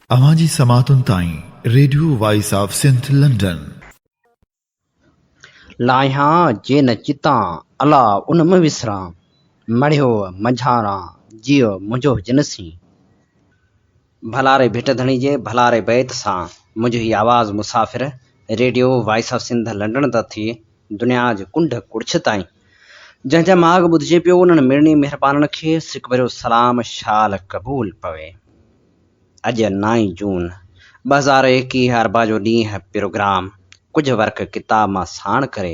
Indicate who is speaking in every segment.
Speaker 1: अवाजी समातुन ताई radio voice of Sindh London.
Speaker 2: लाहिया जे न चितां अला उन में विसरां मढ़ियो मझारां जियो मुंहिंजो जिनसी। भलारे भिट धणी जे भलारे बैत सां मुंहिंजी ही आवाज़ मुसाफ़िर radio voice of Sindh London त थी दुनिया जे कुंड कुड़छ ताईं जंहिंजा माग ॿुधिजे पियो उन्हनि मिड़नी महिरबाननि खे सिक भरियो सलाम शाल क़बूल पवे। अॼु 9 जून 2021 अरबा जो ॾींहुं है प्रोग्राम कुछ वर्क किताब मां साण करे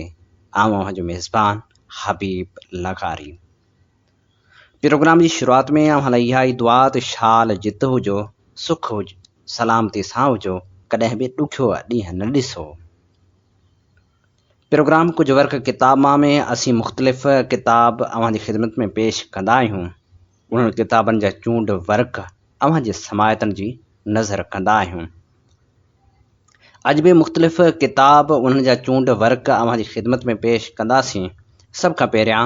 Speaker 2: आऊं जो मेज़बान हबीब लगारी। प्रोग्राम जी शुरुआत में आऊं इहा ई दुआ त शाल जित हुजो सुख हुज सलामती सां हुजो कॾहिं बि ॾुखियो ॾींहुं न ॾिसो। प्रोग्राम कुछ वर्क किताब मां में असीं मुख़्तलिफ़ किताब अव्हां जी ख़िदमत में पेश कंदा आहियूं। उन्हनि किताबनि जा चूंड वर्क अव्हां जी समायतनि जी नज़र कंदा आहियूं। अॼु बि मुख़्तलिफ़ किताब उन्हनि जा चूंड वर्क अव्हां जी ख़िदमत में पेश कंदासीं। सभ खां पहिरियां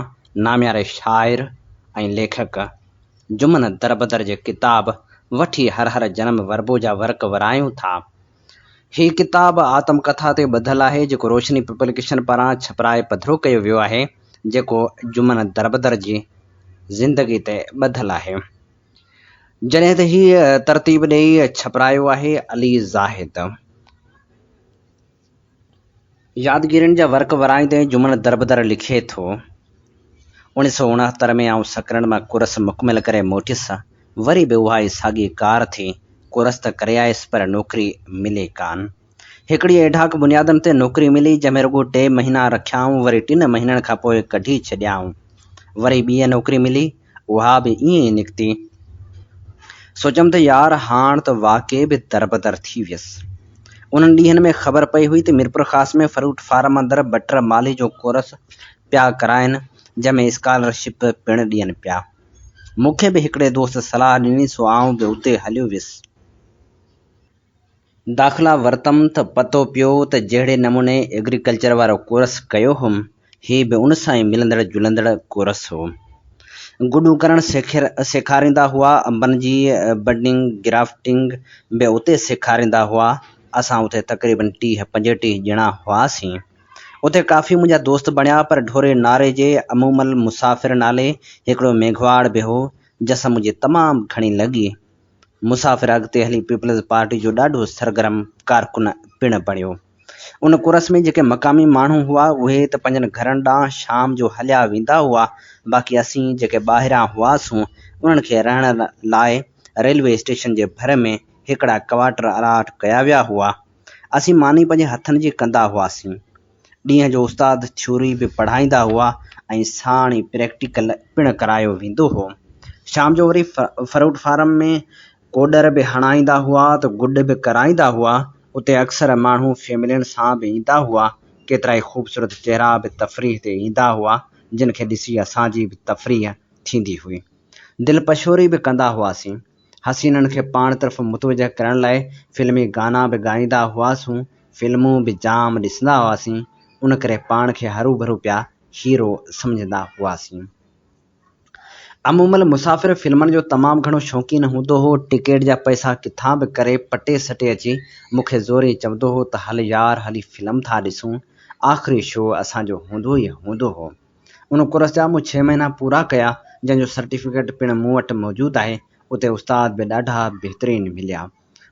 Speaker 2: नामियारे शाइर ऐं लेखक जुमन दरबदर जे किताब वठी हर हर जनम वरबो जा वर्क वरायूं था। ही किताब आत्मकथा ते ॿधल आहे जेको रोशनी पब्लिकेशन पारां छपराए पधिरो कयो वियो आहे जेको जुमन दरबदर जी ज़िंदगी ते ॿधल आहे। जॾहिं त ही तरतीब ॾेई छपरायो आहे अली ज़ाहिद। यादगिरियुनि जा वर्क वराईंदे जुमन दरबदर लिखे थो 1969 में आऊं सकरन मां कोर्स मुकमिल करे मोटियसि वरी बि उहा ई साॻी कार थी कोर्स त करे आयसि पर नौकिरी मिले कान। हिकिड़ी एढाक बुनियादनि ते नौकिरी मिली जंहिंमें रुॻो 2 महीना रखियाऊं वरी 3 महीननि खां पोइ कढी छॾियाऊं। वरी ॿीं नौकिरी मिली उहा बि ईअं ई निकिती। सोचम त यार हाण त वाक़ई बि दरबदर थी वियसि। उन्हनि ॾींहंनि में ख़बर पई हुई त मीरपुर ख़ास में फ्रूट फार्म अंदरि बटर माली जो कोर्स पिया कराइनि जंहिंमें स्कॉलरशिप पिणु ॾियनि पिया। मूंखे बि हिकिड़े दोस्त सलाह ॾिनी सो आऊं बि उते हलियो वियुसि। दाख़िला वरितमि त पतो पियो त जहिड़े नमूने एग्रीकल्चर वारो कोर्स कयो हुउमि ही बि उन सां ई मिलंदड़ जुलंदड़ कोर्स हो। गुॾू करणु सेखारींदा हुआ, अंबनि जी बडिंग ग्राफ्टिंग बि उते सेखारींदा हुआ। असां उते तक़रीबन 30-35 ॼणा हुआसीं। उते काफ़ी मुंहिंजा दोस्त बणिया पर ढोरे नारे जे अमूमल मुसाफ़िर नाले हिकिड़ो मेघवाड़ बि हो जंहिंसां मुंहिंजी तमामु घणी लॻी। मुसाफ़िर अॻिते हली पीपल्स पार्टी जो ॾाढो सरगर्म कारकुन पिणु बणियो। उन कोर्स में जेके मक़ामी माण्हू हुआ उहे त पंहिंजनि घरनि ॾांहुं शाम जो हलिया वेंदा हुआ। बाक़ी असीं जेके ॿाहिरियां हुआसीं उन्हनि खे रहण लाइ रेलवे स्टेशन जे भर में हिकिड़ा क्वार्टर अलाट कया विया हुआ। असीं मानी पंहिंजे हथनि जी कंदा हुआसीं। ॾींहं जो उस्ताद थ्योरी बि पढ़ाईंदा हुआ ऐं साण ई प्रैक्टिकल पिणु करायो वेंदो हो। शाम जो वरी फ्रूट फार्म में कोडर बि हणाईंदा हुआ त गुॾ बि कराईंदा हुआ। उते अक्सर माण्हू फैमिलियुनि सां बि ईंदा हुआ। केतिरा ई ख़ूबसूरत चहिरा बि तफ़रीह ते ईंदा हुआ जिन खे ॾिसी असांजी बि तफ़रीह थींदी हुई। दिलि पछोरी बि कंदा हुआसीं। हसीननि खे पाण तरफ़ मुतवजह करण लाइ फिल्मी गाना बि ॻाईंदा हुआसीं। फिल्मूं बि जाम ॾिसंदा हुआसीं। उन करे पाण खे हरू भरू पिया हीरो सम्झंदा हुआसीं। अमूमल मुसाफ़िर फिल्मनि जो तमामु घणो शौक़ीन हूंदो हो। टिकट जा पैसा किथां बि करे पटे सटे अची मूंखे ज़ोरे चवंदो हो त हल यार हली फिल्म था ॾिसूं। आख़िरी शो असांजो हूंदो ई हूंदो हो। उन कोर्स जा मूं 6 महीना पूरा कया जंहिंजो सर्टिफिकेट पिणु मूं वटि मौजूदु आहे। उते उस्ताद बि ॾाढा बहितरीनु मिलिया।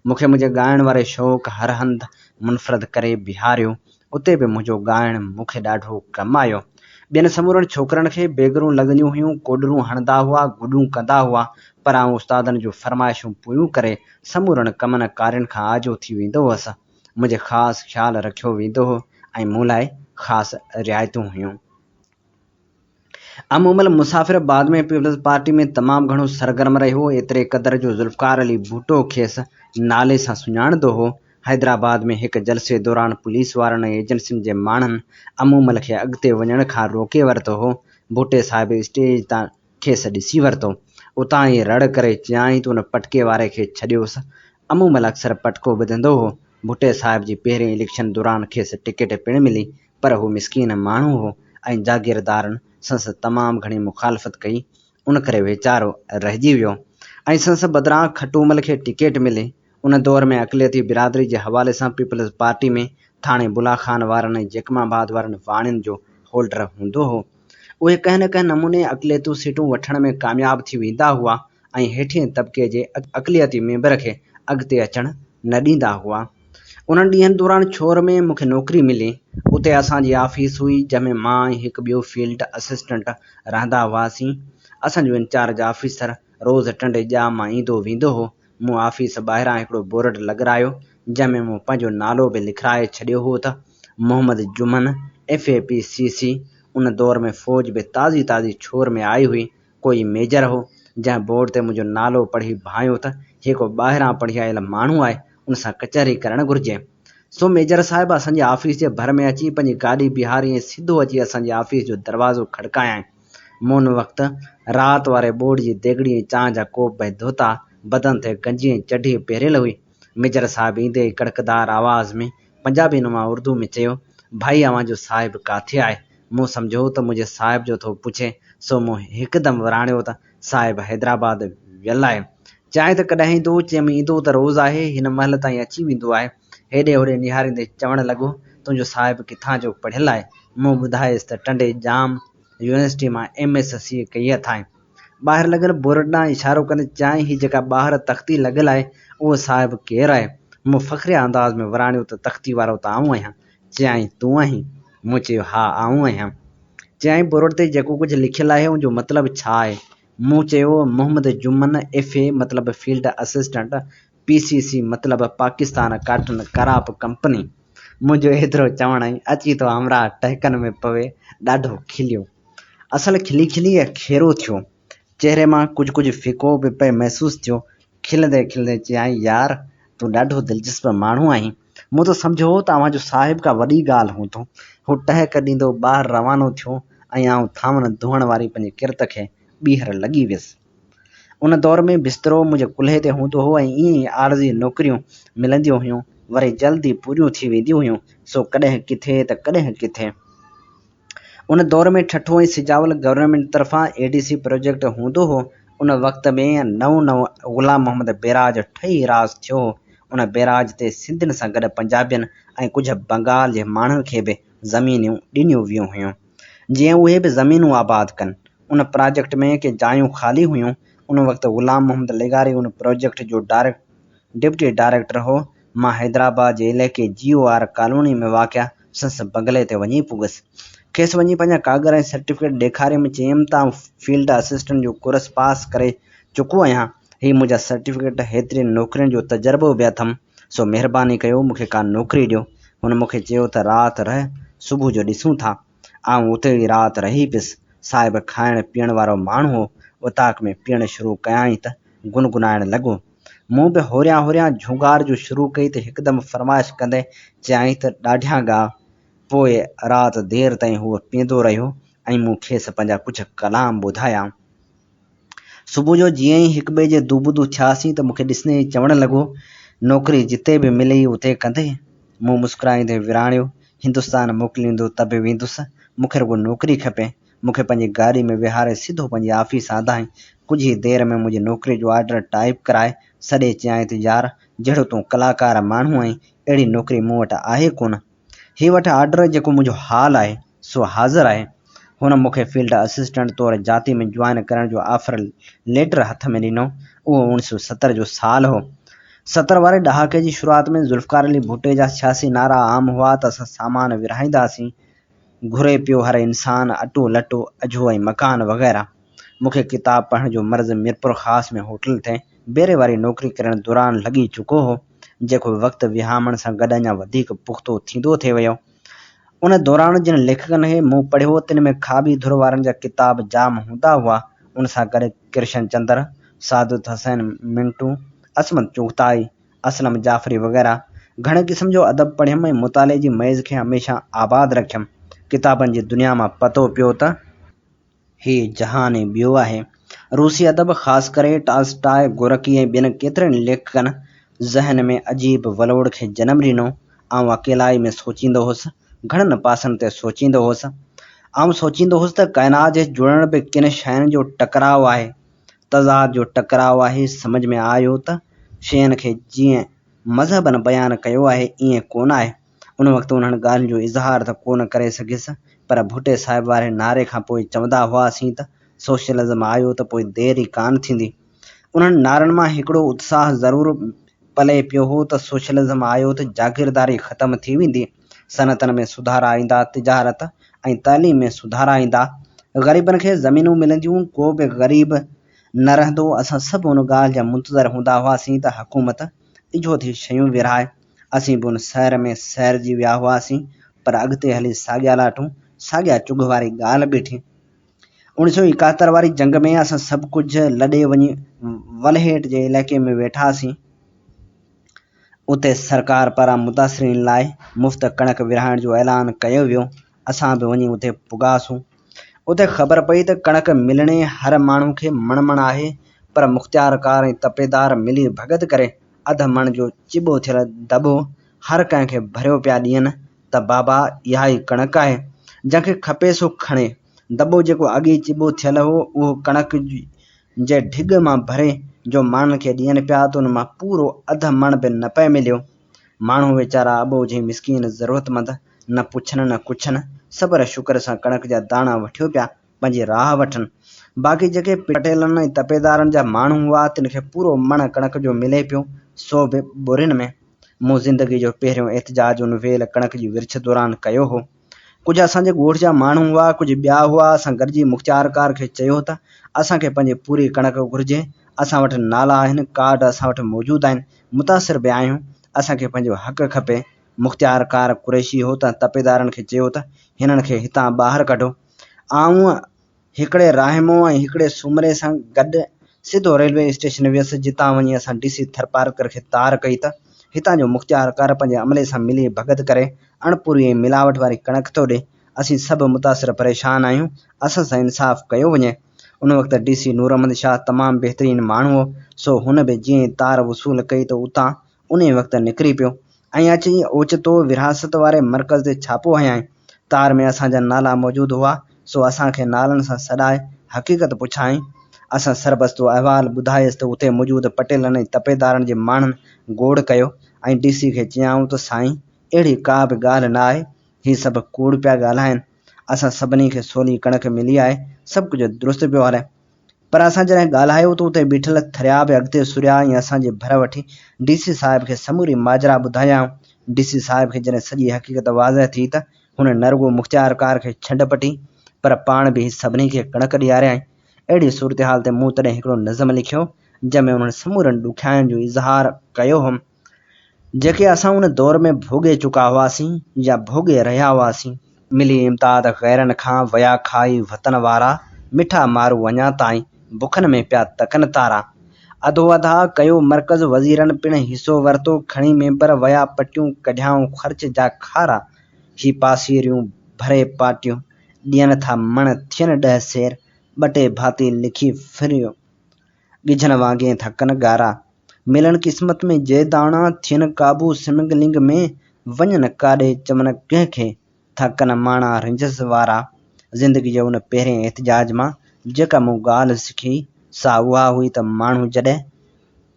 Speaker 2: मूंखे मुंहिंजे ॻाइण वारे शौक़ु हर हंधि मुनफ़रद करे बिहारियो। उते बि मुंहिंजो ॻाइणु मूंखे ॾाढो कमु आयो। ॿियनि समूरनि छोकिरनि खे बेगरूं लॻंदियूं हुयूं, कोडरूं हणंदा हुआ, गुॾूं कंदा हुआ पर आउं उस्तादनि जूं फरमाइशूं पूरियूं करे समूरनि कमनि कारियुनि खां आजो थी वेंदो हुअसि। मुंहिंजे ख़ासि ख़्यालु रखियो वेंदो हो ऐं मूं लाइ ख़ासि रिआयतूं हुयूं। अमूमल मुसाफ़िर बाद में पीपल्स पार्टी में तमामु घणो सरगर्म रहियो। एतिरे क़दर जो ज़ुल्फ़कार अली भुट्टो खेसि नाले सां सुञाणंदो हो। हैदराबाद में हिकु जलसे दौरान पुलिस वारनि ऐं एजेंसियुनि जे माण्हुनि अमूमल खे अॻिते वञण खां रोके वरितो हो। भुट्टे साहिब स्टेज तां खेसि ॾिसी वरितो। उतां ई रड़ करे चयाईं त उन पटके वारे खे छॾियोसि। अमूमल अक्सर पटको ॿुधंदो हो। भुट्टे साहिब जी पहिरें इलेक्शन दौरान खेसि टिकट पिणु मिली पर हू मिसकीन माण्हू हो ऐं जागीरदारनि संस तमामु घणी मुखालफ़त कई। उन करे वीचारो रहिजी वियो ऐं संस बदिरां खटूमल खे टिकट मिले। उन दौर में अक़लियती बिरादरी जे हवाले सां पीपल्स पार्टी में थाणे बुला खान वारनि ऐं जकमाबाद वारनि वाणियुनि जो होल्डर हूंदो हो। उहे कंहिं न कंहिं नमूने अक़लियतूं सीटूं वठण में कामयाब थी वेंदा हुआ ऐं हेठिएं तबिके जे अक़लियती मेंबर खे अॻिते अचणु न ॾींदा हुआ। उन्हनि ॾींहंनि दौरान छोर में मूंखे नौकरी मिली। उते असांजी ऑफिस हुई जंहिंमें मां ऐं हिकु ॿियो फील्ड असिस्टेंट रहंदा हुआसीं। असांजो इंचार्ज ऑफिसर रोज़ टंडे ॼा मां ईंदो वेंदो हो। मूं ऑफिस ॿाहिरां हिकिड़ो बोर्ड लॻारायो जंहिंमें मूं पंहिंजो नालो बि लिखाए छॾियो हो त मोहम्मद जुमन FAPCC। उन दौर में फ़ौज बि ताज़ी छोर में आई हुई। कोई मेजर हो जंहिं बोर्ड ते मुंहिंजो नालो पढ़ी भायो त जेको ॿाहिरां पढ़ी आयल माण्हू आहे उन सां कचहरी करणु घुरिजे। सो मेजर साहिब असांजे ऑफिस जे भर में अची पंहिंजी गाॾी बीहारी ऐं सिधो अची असांजे ऑफिस जो दरवाज़ो खड़कायईं। मूं उन वक़्तु राति वारे बोर्ड जी देॻड़ी ऐं चांहि जा कोप ऐं धोता बदन ते गंजी ऐं चढी पहिरियल हुई। मेजर साहिब ईंदे ई कड़कदार आवाज़ में पंजाबी नुमा उर्दू में चयो, भाई अव्हां जो साहिब काथे आहे? मूं सम्झो त मुंहिंजे साहिब जो थो पुछे, सो मूं हिकदमि वराणियो त साहिब हैदराबाद वियल आहे। चांहि त कॾहिं ईंदो? चयमि ईंदो त रोज़ आहे, हिन महिल ताईं अची वेंदो आहे। हेॾे होॾे निहारींदे चवणु लॻो, तुंहिंजो साहिब किथां जो पढ़ियल आहे? मूं ॿुधायसि त टंडे जाम यूनिवर्सिटी मां MSc कई अथाईं। ॿाहिरि लॻल बोर्ड ॾांहुं इशारो कंदे चयाईं, ही जेका ॿाहिरि तख़्ती लॻियल आहे उहो साहिब केरु आहे? मूं फ़ख़्रिया अंदाज़ में वराणियो त तख़्ती वारो त आऊं आहियां। चयाईं, तूं आहीं? मूं चयो, हा आऊं आहियां। चयाईं, बोर्ड ते जेको कुझु लिखियलु आहे उनजो मतिलबु छा आहे? मूं चयो, मोहम्मद जुमन FA मतिलबु फील्ड असिस्टेंट, PCC मतिलबु पाकिस्तान काटन कराप कंपनी। मुंहिंजो एतिरो चवण ई अची तो हमरा टहिकनि में पवे ॾाढो खिलियो। असल खिली खिली ऐं खेरो थियो। चहिरे मां कुझु फिको बि पे महसूसु थियो। खिलंदे खिलंदे चयाईं, यार तूं ॾाढो दिलचस्प माण्हू आहीं। मूं त सम्झो त अव्हां जो साहिब का वॾी ॻाल्हि हूंदो। हू टहिक ॾींदो ॿाहिरि रवानो थियो ऐं आउं थांवनि धोअण वारी पंहिंजी किरत खे ॿीहर लॻी वियुसि। उन दौर में बिस्तरो मुंहिंजे कुल्हे ते हूंदो हो ऐं ईअं ई आरज़ी नौकरियूं मिलंदियूं हुयूं, वरी जल्दी पूरियूं थी वेंदियूं हुयूं, सो कॾहिं किथे त कॾहिं किथे। उन दौर में ठठो ऐं सिजावल गवर्नमेंट तरफ़ां ADC प्रोजेक्ट हूंदो हो। उन वक़्त में नओं ग़ुलाम मोहम्मद बेराज ठही राज़ थियो। उन बेराज ते सिंधियुनि सां गॾु पंजाबियुनि ऐं कुझु बंगाल जे माण्हुनि खे बि ज़मीनियूं ॾिनियूं वियूं हुयूं, जीअं उहे बि ज़मीनूं आबाद कनि। उन प्रोजेक्ट में के जायूं ख़ाली हुयूं। उन वक़्तु ग़ुलाम मोहम्मद लेगारी उन प्रोजेक्ट जो डिप्टी डायरेक्टर हो। मां हैदराबाद जे इलाइक़े GOR कॉलोनी में वाक़िआ संसद बंगले ते वञी पुगुसि। खेसि वञी पंहिंजा कागर ऐं सर्टिफिकेट ॾेखारियमि। चयमि त फील्ड असिस्टेंट जो कोर्स पास करे चुको आहियां। ही मुंहिंजा सर्टिफिकेट, हेतिरी नौकरियुनि जो तजुर्बो बि अथमि, सो महिरबानी कयो मूंखे का नौकरी ॾियो। हुन मूंखे चयो त राति रह, सुबुह जो ॾिसूं था। आउं उते ई राति रही पियुसि। साहिब खाइण पीअण वारो माण्हू हो। उताक में पीअण शुरू कयाईं त गुनगुनाइण लॻो। मूं बि होरियां झूगार जो शुरू कई त हिकदमि फरमाइश कंदे चयाईं त ॾाढियां ॻाह। पोइ राति देरि ताईं हूअ पीअंदो रहियो ऐं मूं खेसि पंहिंजा कुझु कलाम ॿुधाया। सुबुह जो जीअं ई हिक ॿिए जे दूबुदू थियासीं त मूंखे ॾिसंदे ई चवणु लॻो, नौकरी जिते बि मिली उते कंदे। मूं मुस्कुराईंदे विराणियो, हिंदुस्तान मोकिलींदो त बि वेंदुसि। मूंखे रुॻो नौकरी खपे। मूंखे पंहिंजी गाॾी में विहारे सिधो पंहिंजी ऑफिस आंदाईं। कुझु ई देरि में मुंहिंजी नौकरी जो ऑर्डर टाइप कराए सॾे चयाईं त यार, जहिड़ो तूं कलाकार माण्हू आहीं अहिड़ी नौकरी मूं वटि आहे कोन। ही वटि ऑर्डर जेको मुंहिंजो हाल आहे सो हाज़िर आहे। हुन मूंखे फील्ड असिस्टेंट तौरु जाती में जॉइन करण जो ऑफर लेटर हथ में ॾिनो। उहो 1970 जो साल हो। 70 वारे ॾहाके जी शुरूआति में ज़ुल्फ़कार अली भुट्टे जा सियासी नारा आम हुआ त असां सामान विरहाईंदासीं, घुरे पियो हर इंसान अटो लटो अझो ऐं मकान वग़ैरह। मूंखे किताब पढ़ण जो मर्ज़ मीरपुर ख़ासि में होटल ते बेरे वारी नौकरी करण दौरान लॻी चुको हो, जेको वक़्तु विहामण सां गॾु अञा वधीक पुख़्तो थींदो थिए वियो। उन दौरान जिन लेखकनि खे मूं पढ़ियो तिन में खाबी धुर वारनि जा किताब जाम हूंदा हुआ। उन सां गॾु कृष्ण चंद्र, सादत हसैन मिंटू, असमत चुगताई, असलम जाफ़री वग़ैरह घणे क़िस्म जो अदब पढ़ियमि ऐं मुताले जी मेज़ खे हमेशह आबाद रखियमि। किताबनि जी दुनिया मां पतो पियो त ही जहान ई ॿियो आहे। रूसी अदब ख़ासि करे टॉल्स्टॉय, गोरकी ऐं ॿियनि केतिरनि लेखकनि ज़हन में अजीब वलोड़ खे जनम ॾिनो। आउं अकेलाई में सोचींदो हुउसि, घणनि पासनि ते सोचींदो हुउसि। आउं सोचींदो हुउसि त काइनात जे जुड़ण बि किन शयुनि जो टकराव आहे, तज़ाद जो टकराव आहे। सम्झ में आयो त शयुनि खे जीअं मज़हबन बयानु कयो आहे ईअं कोन आहे। उन वक़्तु उन्हनि ॻाल्हियुनि जो इज़हार त कोन करे सघियुसि, पर भुटे साहिब वारे नारे खां पोइ चवंदा हुआसीं त सोशलिज़म आयो त पोइ देरि ई कान थींदी। उन्हनि नारनि मां हिकिड़ो उत्साह ज़रूरु पले पियो हो त सोशलिज़म आयो त जागीरदारी ख़तमु थी वेंदी, सनतन में सुधारा ईंदा, तिजारत ऐं तालीम में सुधारा ईंदा, ग़रीबनि खे ज़मीनूं मिलंदियूं, को बि ग़रीब न रहंदो। असां सभु उन ॻाल्हि जा मुंतज़र हूंदा हुआसीं त हुकूमत इजो थी शयूं विरहाए। असीं बि उन सैर में सैर जी विया हुआसीं, पर अॻिते हली साॻिया लाटूं, साॻिया चुग वारी ॻाल्हि बीठी। 1971 वारी जंग में असां सभु कुझु लॾे वञी वलहेट जे इलाइक़े में वेठासीं। उते सरकार पारां मुतासिरीन लाइ मुफ़्त कणक विरहाइण जो ऐलान कयो वियो। असां बि वञी उते पुॻासूं। उते ख़बर पई त कणक मिलणे हर माण्हू खे मण आहे, पर मुख़्तियारकार ऐं तपेदार मिली भगत करे अधु मण जो चिॿो थियल दॿो हर कंहिंखे भरियो पिया ॾियनि त बाबा इहा ई कणक आहे, जंहिंखे खपे सो खणे। दॿो जेको अॻे चिॿो थियल हो उहो कणक जे ढिग मां भरे जो माण्हुनि खे ॾियनि पिया त उन मां पूरो अधु मण बि न पिए मिलियो। माण्हू वीचारा अॿोझी मिसकीन ज़रूरतमंद न पुछनि न कुछनि, सब्र शुक्र सां कणक जा दाणा वठियो पिया पंहिंजी राह वठनि। बाक़ी जेके पटेलनि ऐं तपेदारनि जा माण्हू हुआ तिन खे पूरो मण कणक जो मिले पियो, सो बि ॿुरियुनि में। मूं ज़िंदगी जो पहिरियों एहतिजाज उन वेल कणक जी विर्छ दौरान कयो हो। कुझु असांजे ॻोठ जा माण्हू हुआ, कुझु ॿिया हुआ। असां गॾिजी मुख़्तियारकार खे चयो त असांखे पंहिंजी पूरी कणक घुरिजे। असां वटि नाला आहिनि, कार्ड असां वटि मौजूदु आहिनि, मुतासिर बि आहियूं। असांखे पंहिंजो हक़ खपे। मुख़्तियारकार कुरैशी हो त तपेदारनि खे चयो त हिननि खे हितां ॿाहिरि कढो। आऊं हिकिड़े राहिमो ऐं हिकिड़े सुमरे सां गॾु सिधो रेलवे स्टेशन वियुसि, जितां वञी असां DC थरपारकर खे तार कई त हितां जो मुख़्तियारकार पंहिंजे अमले सां मिली भगत करे अणपूरी ऐं मिलावट वारी कणक थो ॾे। असीं सभु मुतासिर परेशान आहियूं, असां सां इंसाफ़ कयो वञे। उन वक़्तु DC नूरअहमद शाह तमामु बहितरीन माण्हू हो, सो हुन बि जीअं तार वसूल कई त उतां उन वक़्तु निकिरी पियो ऐं अची ओचितो विरासत वारे मर्कज़ ते छापो हयाईं। तार में असांजा नाला मौजूदु हुआ, सो असांखे नालनि सां सॾाए हक़ीक़त पुछाईं। असां सरबस्तो अहवाल ॿुधायसि त उते मौजूदु पटेलनि ऐं तपेदारनि जे माण्हुनि गोड़ कयो ऐं DC खे चयाऊं त साईं अहिड़ी का बि ॻाल्हि न आहे, हीअ सभु कूड़ पिया ॻाल्हाइनि। असां सभिनी खे सोली कणक मिली आहे, सभु कुझु दुरुस्त पियो हले। पर असां जॾहिं ॻाल्हायो त उते बीठल थरिया बि अॻिते सुरिया ऐं असांजे भर वठी DC साहिब खे समूरी माजरा ॿुधायाऊं। DC साहिब खे जॾहिं सॼी हक़ीक़त वाज़ह थी त हुन न रुॻो मुख़्तियारकार खे छंड पटी, पर पाण बि सभिनी खे कणक ॾियारियाईं। अहिड़ी सूरत हाल ते मूं तॾहिं हिकिड़ो नज़म लिखियो, जंहिंमें उन्हनि समूरनि ॾुखियाईनि जो इज़हार कयो हुउमि, जेके असां उन दौर में भोॻे चुका हुआसीं या भोॻे रहिया हुआसीं। मिली इम्दाद ग़ैरनि खां, वया खाई वतन वारा, मिठा मारू अञा ताईं, बुखनि में पिया तकनि तारा। अधो अधा कयो मर्कज़ वज़ीरनि पिणु हिसो वरितो, खणी मेंबर वया पटियूं कढियाऊं ख़र्च जा खारा। ही पासीरियूं भरे पाटियूं ॾियनि था मण थियनि 10 सेर, 2 टे भाती लिखी फिरियो ॻिझनि वांगुरु थकनि ॻारा। मिलनि क़िस्मत में जे दाणा, थियनि क़ाबू सिमगलिंग में, वञनि काॾे चवनि कंहिंखे थकनि माणा रिंजस वारा। ज़िंदगी जे उन पहिरें एहतिजाज मां जेका मूं ॻाल्हि सिखी, सा उहा हुई त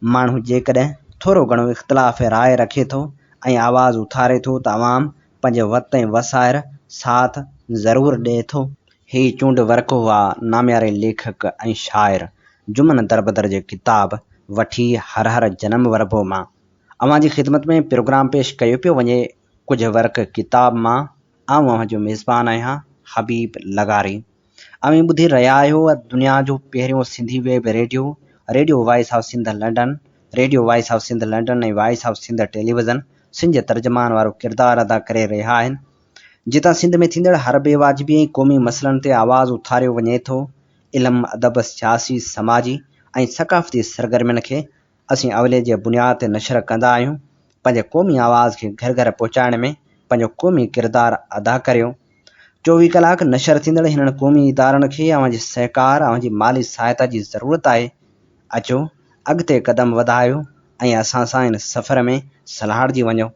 Speaker 2: माण्हू जेकॾहिं थोरो घणो इख़्तिलाफ़ राय रखे थो ऐं आवाज़ उथारे थो त आवाम पंहिंजे वत ऐं वसाइर साथ ज़रूरु ॾिए थो। ही चूंड वर्क हुआ नाम्यारे लेखक ऐं शाइर जुमन दरबदर जे किताब वठी हर जनम वरबो मां अवां जी ख़िदमत में प्रोग्राम पेश कयो पियो वञे। कुझु वर्क किताब मां आऊं अवां जो मेज़बान आहियां हबीब लगारी। अवी ॿुधी रहिया आहियो दुनिया जो पहिरियों Sindhi web radio voice of Sindh London, radio voice of Sindh London ऐं Voice of Sindh television Sindh तर्जमान वारो किरदारु अदा करे रहिया आहिनि। जितां सिंध में थींदड़ हर बेवाजिबी ऐं क़ौमी मसइलनि ते आवाज़ उथारियो वञे थो। इल्मु, अदब, सियासी, समाजी ऐं सक़ाफ़ती सरगर्मियुनि खे असीं अवले जे बुनियाद ते नशर कंदा आहियूं। पंहिंजे क़ौमी आवाज़ खे घर घर पहुचाइण में पंहिंजो क़ौमी किरदारु अदा करियो। 24 कलाक नशर थींदड़ हिननि क़ौमी इदारनि खे अवां जी सहकार, अवां जी माली सहायता जी ज़रूरत आहे। अचो अॻिते क़दम वधायो ऐं असां सां इन सफ़र में सलाहड़जी वञो।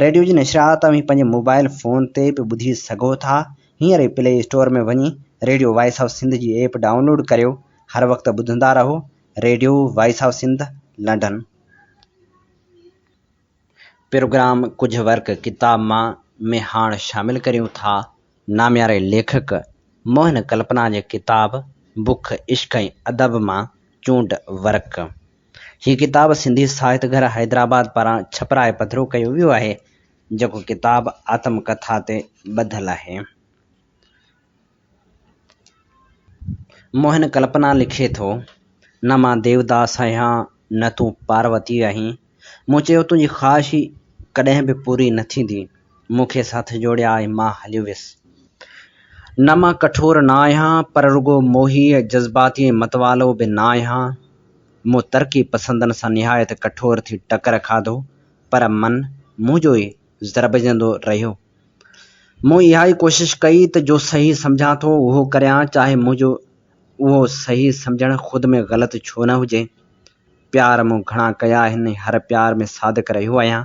Speaker 2: रेडियो जी नशरियात तव्हां पंहिंजे मोबाइल फ़ोन ते बि ॿुधी सघो था। हींअर ई प्ले स्टोर में वञी रेडियो वॉइस ऑफ सिंध जी ऐप डाउनलोड करियो। हर वक़्तु ॿुधंदा रहो radio voice of Sindh London. Program कुछ वर्क किताब में हाण शामिल करियूं था नाम्यारे लेखक मोहन कल्पना जे किताब बुख इश्क ऐं अदब मां चूंड वर्क। ही किताब सिंधी साहित्य घर हैदराबाद पारां छपराए पधिरो कयो वियो आहे, जेको किताब आत्मकथा ते ॿधल आहे। मोहन कल्पना लिखे थो, न मां देवदास आहियां न तूं पार्वती आहीं, मूं चयो तुंहिंजी ख़्वाहिश कॾहिं बि पूरी न थींदी, मूंखे हथ जोड़िया ऐं मां हलियो वियुसि। न मां कठोर न आहियां पर रुगो मोही जज़्बाती मतवालो बि न आहियां, मूं तरक़ी पसंदनि सां निहायत कठोर थी टकर खाधो, पर मन मुंहिंजो ई ज़रबजंदो रहियो। मूं इहा ई कोशिश कई त जो सही सम्झां थो उहो करियां, चाहे मुंहिंजो उहो सही सम्झणु ख़ुदि में ग़लति छो न हुजे। प्यार मूं घणा कया आहिनि, हर प्यार में सादिक रहियो आहियां।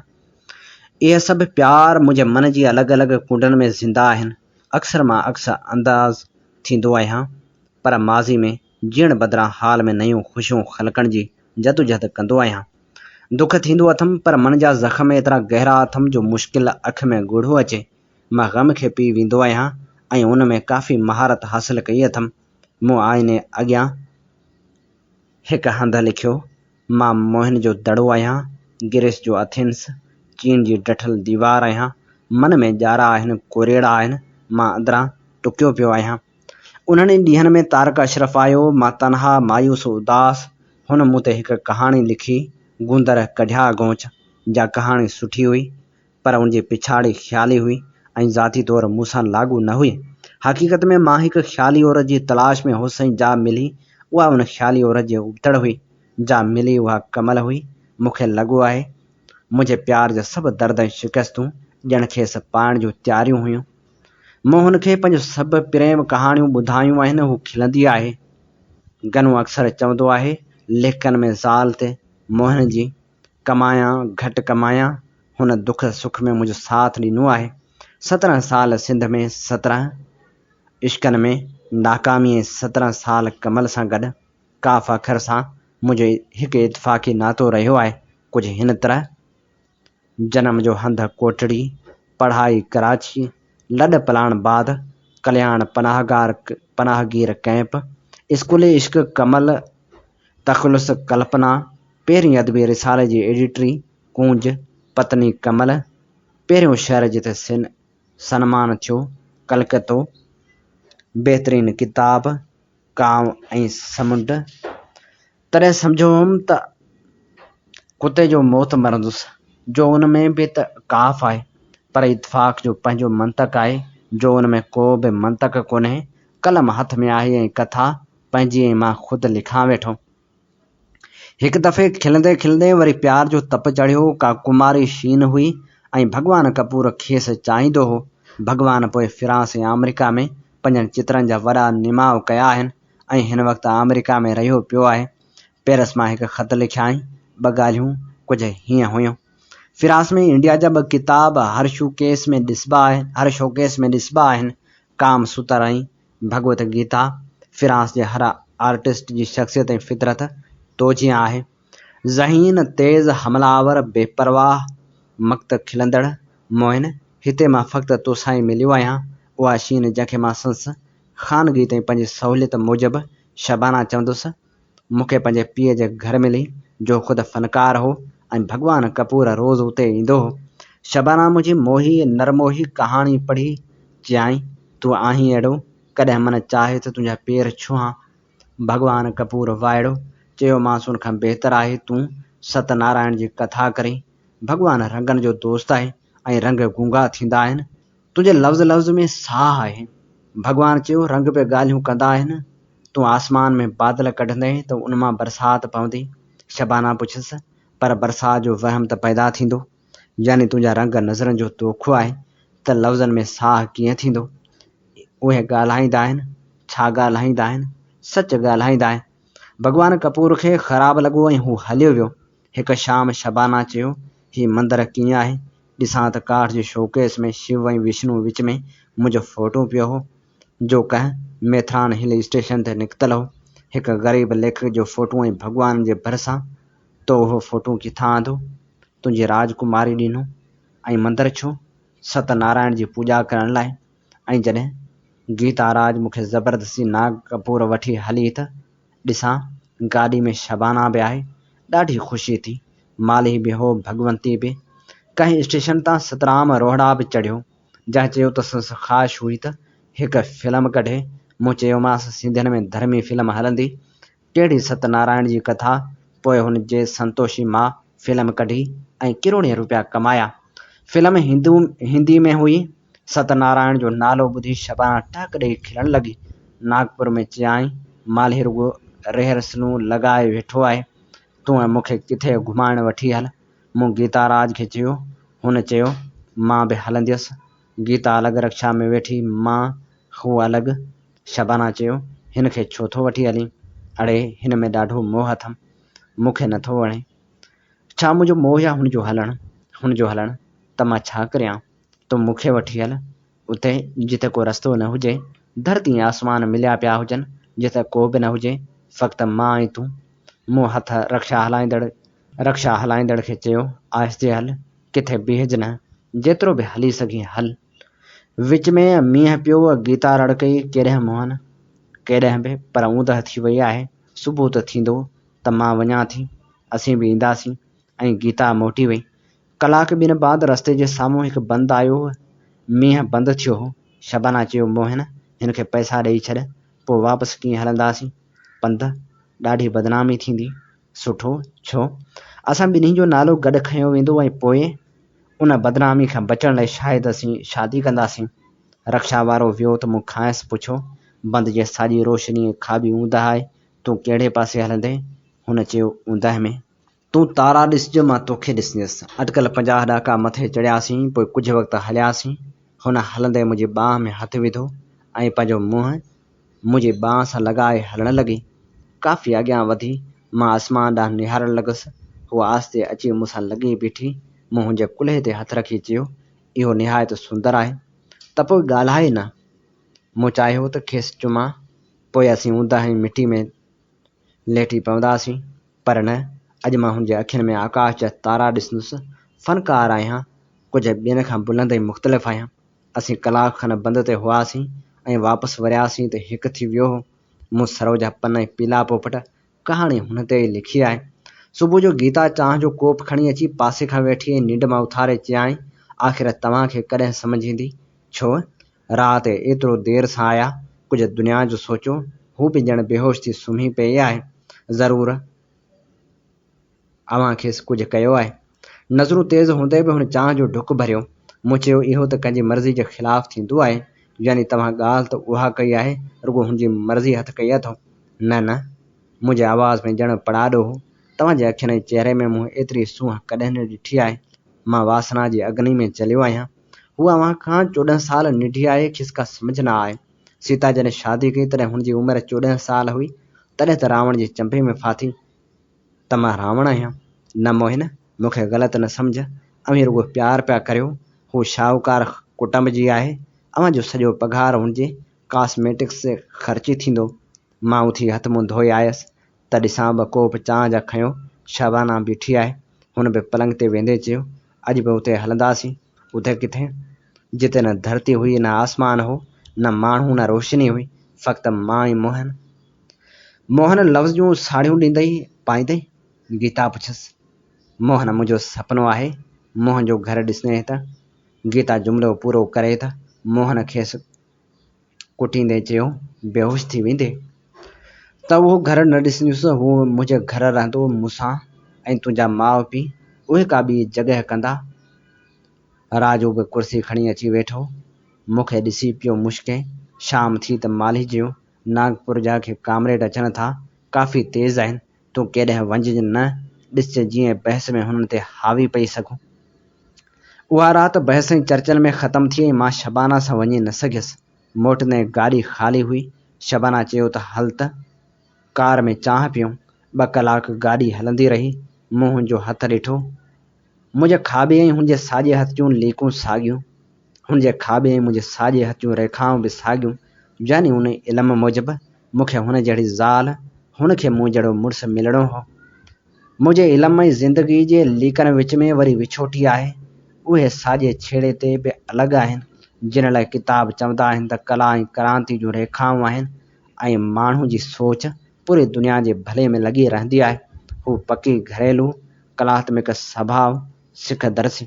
Speaker 2: इहे सभु प्यार मुंहिंजे मन जी अलॻि अलॻि कुंडनि में ज़िंदा आहिनि। अक्सर मां अक्सर अंदाज़ थींदो आहियां, पर माज़ी में जीअण बदिरां हाल में नयूं ख़ुशियूं ख़लकण जी जदोजहद कंदो आहियां। दुख थींदो अथमि, पर मन जा ज़ख़्म एतिरा गहरा अथमि जो मुश्किल अखि में ॻोढ़ो अचे मां ग़म खे पी वेंदो आहियां ऐं उन में काफ़ी महारत हासिल कई अथमि। मूं आईने अॻियां हिकु हंधि लिखियो, मां मोहन जो दड़ो आहियां, गिरीश जो एथेंस, चीन जी डठल दीवार आहियां, मन में ॼारा आहिनि, कोरेड़ा आहिनि, मां अंदरां टुकियो पियो आहियां। उन्हनि ॾींहंनि में तारक अशरफ आयो, मां तनहा मायूस उदास, हुन मूं ते हिकु कहाणी लिखी, गूंदर कढिया गोंच, जा कहाणी सुठी हुई पर उनजी पिछाड़ी ख़्याली हुई ऐं ज़ाती तौरु मूंसां लागू न हुई। हक़ीक़त में मां हिकु ख़्याली औरत जी तलाश में हुअसि ऐं जा मिली उहा उन ख़्याली औरत जी उबतड़ हुई, जा मिली उहा कमल हुई। मूंखे लॻो आहे मुंहिंजे प्यार जा सभु दर्द ऐं शिकस्तूं ॼण खेसि पाइण जूं तयारियूं हुयूं। मूं हुनखे पंहिंजो सभु प्रेम कहाणियूं ॿुधायूं आहिनि। हू खिलंदी आहे। गनू अक्सर चवंदो आहे, लेखकनि में ज़ाल ते मोहन जी कमायां घटि कमायां, हुन दुख सुख में मुंहिंजो साथ ॾिनो आहे। 17 साल सिंध में, 17 इश्कनि में नाकामी ऐं 17 साल कमल सां गॾु काफ़ अखर सां मुंहिंजो हिकु इतफ़ाक़ी नातो रहियो आहे। कुझु हिन तरह, जनम जो हंधि कोटड़ी, पढ़ाई कराची, लॾ पलाण बाद कल्याण पनाहगीर कैंप, स्कूली इश्क कमल, तख़लुस कल्पना, पहिरीं अदबी रिसाले जी एडिटरी कूंज, पत्नी कमल, पहिरियों शहर जिते सन्मान थियो कलकतो, बहितरीन किताब कांव ऐं समुंड। तॾहिं सम्झो हुअमि त कुते जो मौत मरंदुसि, जो उन में बि त काफ़ आहे, पर इतफ़ाक़ जो पंहिंजो मंतक आहे, जो उन में को बि मंतक कोन्हे। कलम हथ में आहे ऐं कथा पंहिंजी ऐं मां ख़ुदि लिखां वेठो। हिकु दफ़े खिलंदे खिलंदे वरी प्यार जो तप चढ़ियो। का कुमारी शीन हुई ऐं भॻवान कपूर खेसि चाहींदो हो। भॻवान पोइ फ्रांस ऐं अमेरिका में पंहिंजनि चित्रनि जा वॾा निमाव कया आहिनि ऐं हिन वक़्तु अमेरिका में रहियो पियो आहे। पेरिस मां हिकु ख़त लिखियाईं। 2 ॻाल्हियूं कुझु हीअं हुयूं। फ्रांस में इंडिया जा 2 किताब हर शोकेस में ॾिसबा आहिनि, काम सूत्र ऐं भगवत गीता। फ्रांस जे हर आर्टिस्ट जी शख़्सियत ऐं फितरत तो जीअं आहे, ज़हीन, तेज़, हमलावर, बेपरवाह, मक्त खिलंदड़। मोहन, हिते मां फ़क़्ति तोसां ई मिलियो आहियां। उहा शीन जंहिंखे मां संस ख़ानगी ते पंहिंजी सहूलियत मूजिबि शबाना चवंदुसि, मूंखे पंहिंजे पीउ जे घर मिली, जो ख़ुदि फ़नकार हो ऐं भॻवान कपूर रोज़ उते ईंदो हो। शबाना मुंहिंजी मोही नरमोही कहाणी पढ़ी चयाईं, तूं आहीं अहिड़ो, कॾहिं मन चाहे त तुंहिंजा पेर छुहां। भॻवान कपूर वाइड़ो चयोमांसि, उन खां बहितर आहे तूं सत्यनारायण जी कथा करीं। भॻवान रंगनि जो दोस्त आहे ऐं रंग गूंगा थींदा आहिनि। तुंहिंजे लफ़्ज़ में साह आहे। भॻवान चयो, रंग बि ॻाल्हियूं कंदा आहिनि। तूं आसमान में बादल कढंदे त उन मां बरसाति पवंदी। शबाना पुछियसि, पर बरसाति जो वहम त पैदा थींदो, यानी तुंहिंजा रंग नज़रनि जो तोखो आहे त लफ़्ज़नि में साह कीअं थींदो? उहे ॻाल्हाईंदा आहिनि, छा ॻाल्हाईंदा आहिनि, सच ॻाल्हाईंदा आहिनि। भॻवान कपूर खे ख़राबु लॻो ऐं हू हलियो वियो। हिकु शाम शबाना चयो, हीउ मंदरु कीअं आहे? ॾिसां त काठ जे शोकेस में शिव ऐं विष्णु विच में मुंहिंजो फ़ोटो पियो हो, जो कंहिं मेथरान हिल स्टेशन ते निकितल हो। हिकु ग़रीब लेखक जो फ़ोटो ऐं भॻवान जे भरिसां। तो उहो फ़ोटो किथां आंदो? तुंहिंजी राजकुमारी ॾिनो। ऐं मंदरु छो सत्यनारायण जी पूॼा करण लाइ। ऐं जॾहिं गीता राज मूंखे ज़बरदस्ती नागपुर वठी हली त ॾिसां गाॾी में शबाना बि आहे। ॾाढी ख़ुशी थी। माली बि हो, भगवंती बि। कंहिं स्टेशन तां सतराम रोहड़ा बि चढ़ियो। जंहिं चयो त संस ख़्वाहिश हुई त हिकु फिल्म कढे। मूं चयोमांसि सिंधियुनि में धर्मी फिल्म हलंदी। टेढ़ी सत्यनारायण जी कथा। पोइ हुन जे संतोषी मां फिल्म कढी ऐं किरोड़े रुपया कमाया। फिल्म हिंदी में हुई। सत्यनारायण जो नालो ॿुधी शबाना टक ॾेई खिलण लॻी। नागपुर में चयाईं माली रुॻो रिहर्सलूं लॻाए वेठो आहे, तूं मूंखे किथे घुमाइण वठी हल। मूं गीता राज खे चयो। हुन चयो मां बि हलंदसि। गीता अलॻि रक्षा में वेठी, मां हू अलॻि। शबाना चयो हिन खे छो थो वठी हलीं? अड़े हिन में ॾाढो मोह अथमि, मूंखे नथो वणे। छा मुंहिंजो मोह या हुनजो हलणु? त मां छा करियां? तूं मूंखे वठी हल उते जिते को रस्तो न हुजे, धरती आसमान मिलिया पिया हुजनि, जिते को बि न हुजे, फ़क़्ति मां ऐं तूं। मूं हथ रक्षा हलाईंदड़ खे चयो आहिस्ते हल, किथे बीहज न, जेतिरो बि हली सघीं हल। विच में मींहुं पियो। गीता रड़कई केॾहिं मोहन, केॾहिं बि, पर ऊंदहि थी वई आहे। सुबुह त थींदो त मां वञां थी, असीं बि ईंदासीं। ऐं गीता मोटी वई। कलाक ॿिनि बाद रस्ते जे साम्हूं हिकु बंदि आयो। मींहुं बंदि थियो हो। शबाना चयो मोहन हिन खे पैसा ॾेई छॾ, पोइ वापसि कीअं हलंदासीं? पंध, ॾाढी बदनामी थींदी। सुठो, छो? असां ॿिन्ही जो नालो गॾु खंयो वेंदो ऐं पोइ उन बदनामी खां बचण लाइ शायदि असीं शादी कंदासीं। रक्षा वारो वियो त मूं खांइसि पुछो बंद जे साॼी रोशनी खाॿी ऊंदहि आहे, तूं कहिड़े पासे हलंदे? हुन चयो ऊंदहि में। तूं तारा ॾिसजो, मां तोखे ॾिसंदसि। अटकल 50 ॾाका मथे चढ़ियासीं। पोइ कुझु वक़्तु हलियासीं। हुन हलंदे मुंहिंजी बांह में हथु विधो ऐं पंहिंजो मुंहुं मुंहिंजी बांह सां लॻाए हलण लॻी। काफ़ी अॻियां वधी मां आसमान ॾांहुं निहारण लॻुसि। हूअ आस्ते अची मूंसां लॻी बीठी। मूं हुनजे कुल्हे ते हथु रखी चयो इहो निहायत सुंदर आहे, त पोइ ॻाल्हाए न। मूं चाहियो त खेसि चुमां, पोइ असीं ऊंदहि मिटी में लेटी पवंदासीं, पर न। अॼु मां हुनजे अखियुनि में आकाश जा तारा ॾिसंदुसि। फ़नकार आहियां, कुझु ॿियनि खां बुलंद ऐं मुख़्तलिफ़ आहियां। असीं कलाक खनि बंदि ते हुआसीं ऐं वापसि वरियासीं त हिकु थी वियो हो। मूं सरोजा पन ऐं पीला पोपट कहाणी हुन ते लिखी आहे। सुबुह जो गीता चांहि जो कोप खणी अची पासे खां वेठी निंड मां उथारे चयाईं आख़िर तव्हांखे कॾहिं सम्झ ईंदी? छो राति एतिरो देर सां आया? कुझु दुनिया जो सोचो। हू बि ॼण बेहोश थी सुम्ही पई आहे। ज़रूरु अव्हां खेसि कुझु कयो आहे? नज़रूं तेज़ हूंदे बि हुन चांहि जो ढुक भरियो। मूं चयो इहो त कंहिंजी मर्ज़ी जे ख़िलाफ़ु थींदो आहे, यानी तव्हां ॻाल्हि त उहा कई आहे, रुॻो हुनजी मर्ज़ी हथु कई अथव। न, मुंहिंजे आवाज़ में ॼण पड़ाॾो हो। तव्हांजे अखियुनि ऐं चहिरे में मूं एतिरी सूंहं कॾहिं न ॾिठी आहे। मां वासना जी अग्नि में जलियो आहियां। हू अव्हां खां 14 साल निढी आहे, खिसका सम्झ न आहे। सीता जॾहिं शादी कई तॾहिं हुनजी उमिरि 14 साल हुई। तॾहिं त रावण जी चंभे में फाथी। त मां रावण आहियां? न मोहिन, मूंखे ग़लति न सम्झ। अव्हीं रुॻो प्यारु पिया करियो। हू शाहूकार कुटुंब जी आहे। अव्हां जो सॼो पघार हुनजे कॉस्मेटिक्स ते ख़र्ची थींदो। मां उथी हथु मुंहुं धोई आयसि त ॾिसां ॿ कोप चांहि जा खयो। शबाना बीठी आहे। हुन बि पलंग ते वेंदे चयो अॼु बि उते हलंदासीं। उते किथे? जिते न धरती हुई, न आसमान हो, न माण्हू, न रोशनी हुई, फ़क़्ति मां ऐं मोहन। मोहन लफ़्ज़ जूं साड़ियूं ॾींदई पाईंदई? गीता पुछियसि। मोहन मुंहिंजो सपनो आहे। मोहन जो घर ॾिसणे त। गीता जुमिलो पूरो करे त मोहन खेसि कुटींदे चयो बेहोश थी वेंदे त उहो घर न ॾिसंदुसि। हू मुंहिंजे घर रहंदो मूंसां, ऐं तुंहिंजा माउ पीउ उहे का ॿी जॻह कंदा। राजू बि कुर्सी खणी अची वेठो। मूंखे ॾिसी पियो मुश्के। शाम थी त माली चयो नागपुर जा खे कामरेड अचनि था, काफ़ी तेज़ आहिनि। तूं केॾहिं वञ न, ॾिसजे जीअं बहस में हुननि ते हावी पई सघूं। उहा राति बहस ऐं चर्चनि में ख़तमु थी ऐं मां शबाना सां वञी न सघियसि। मोटंदे गाॾी ख़ाली हुई। शबाना चयो त हल त कार में चांहि पियूं। 2 कलाक गाॾी हलंदी रही। मूं हुनजो हथु ॾिठो। मुंहिंजे खाॿे ऐं हुनजे साॼे हथ जूं लीकूं साॻियूं। हुनजे खाॿे ऐं मुंहिंजे साॼे हथ जूं रेखाऊं बि साॻियूं। यानी उन इल्म मूजिबि मूंखे हुन जहिड़ी ज़ाल, हुनखे मूं जहिड़ो मुड़ुसु मिलणो हो। मुंहिंजे इल्म ऐं ज़िंदगी जे लीकनि विच में वरी विछोटी आहे। उहे साॼे छेड़े ते बि अलॻि आहिनि, जिन लाइ किताब चवंदा आहिनि त कला ऐं क्रांति जूं रेखाऊं आहिनि ऐं माण्हू जी सोच पूरी दुनिया जे भले में लॻी रहंदी आहे। हू पकी घरेलू कलात्मक स्वभाव सिख दर्सी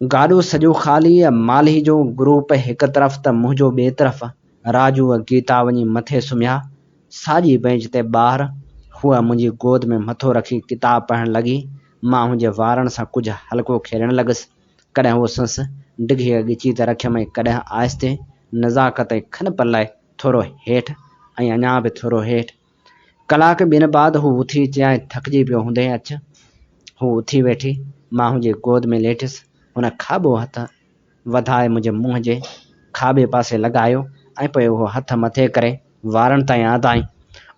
Speaker 2: गाॾो सॼो ख़ाली माली जो ग्रुप हिकु तरफ़ त मुंहिंजो ॿिए तरफ़ राजू गीता वञी मथे सुम्हिया। साॼी बेंच ते ॿार हूअ मुंहिंजी गोद में मथो रखी किताब पढ़णु लॻी। मां हुनजे वारनि सां कुझु हल्को खेॾणु लॻुसि। कॾहिं उहो संस डिघी ॻिची त रखियमि, कॾहिं आहिस्ते नज़ाकत ऐं खन पलाए थोरो हेठि ऐं अञा बि थोरो हेठि। कलाक ॿिनि बाद हू उथी चयाईं, थकिजी पियो हूंदे अच। हू उथी वेठी। मां हुनजे गोद में लेठियसि। हुन खाॿो हथ वधाए मुंहिंजे मुंहं जे खाॿे पासे लॻायो ऐं पोइ उहो हथ मथे करे वारनि ताईं आदाई।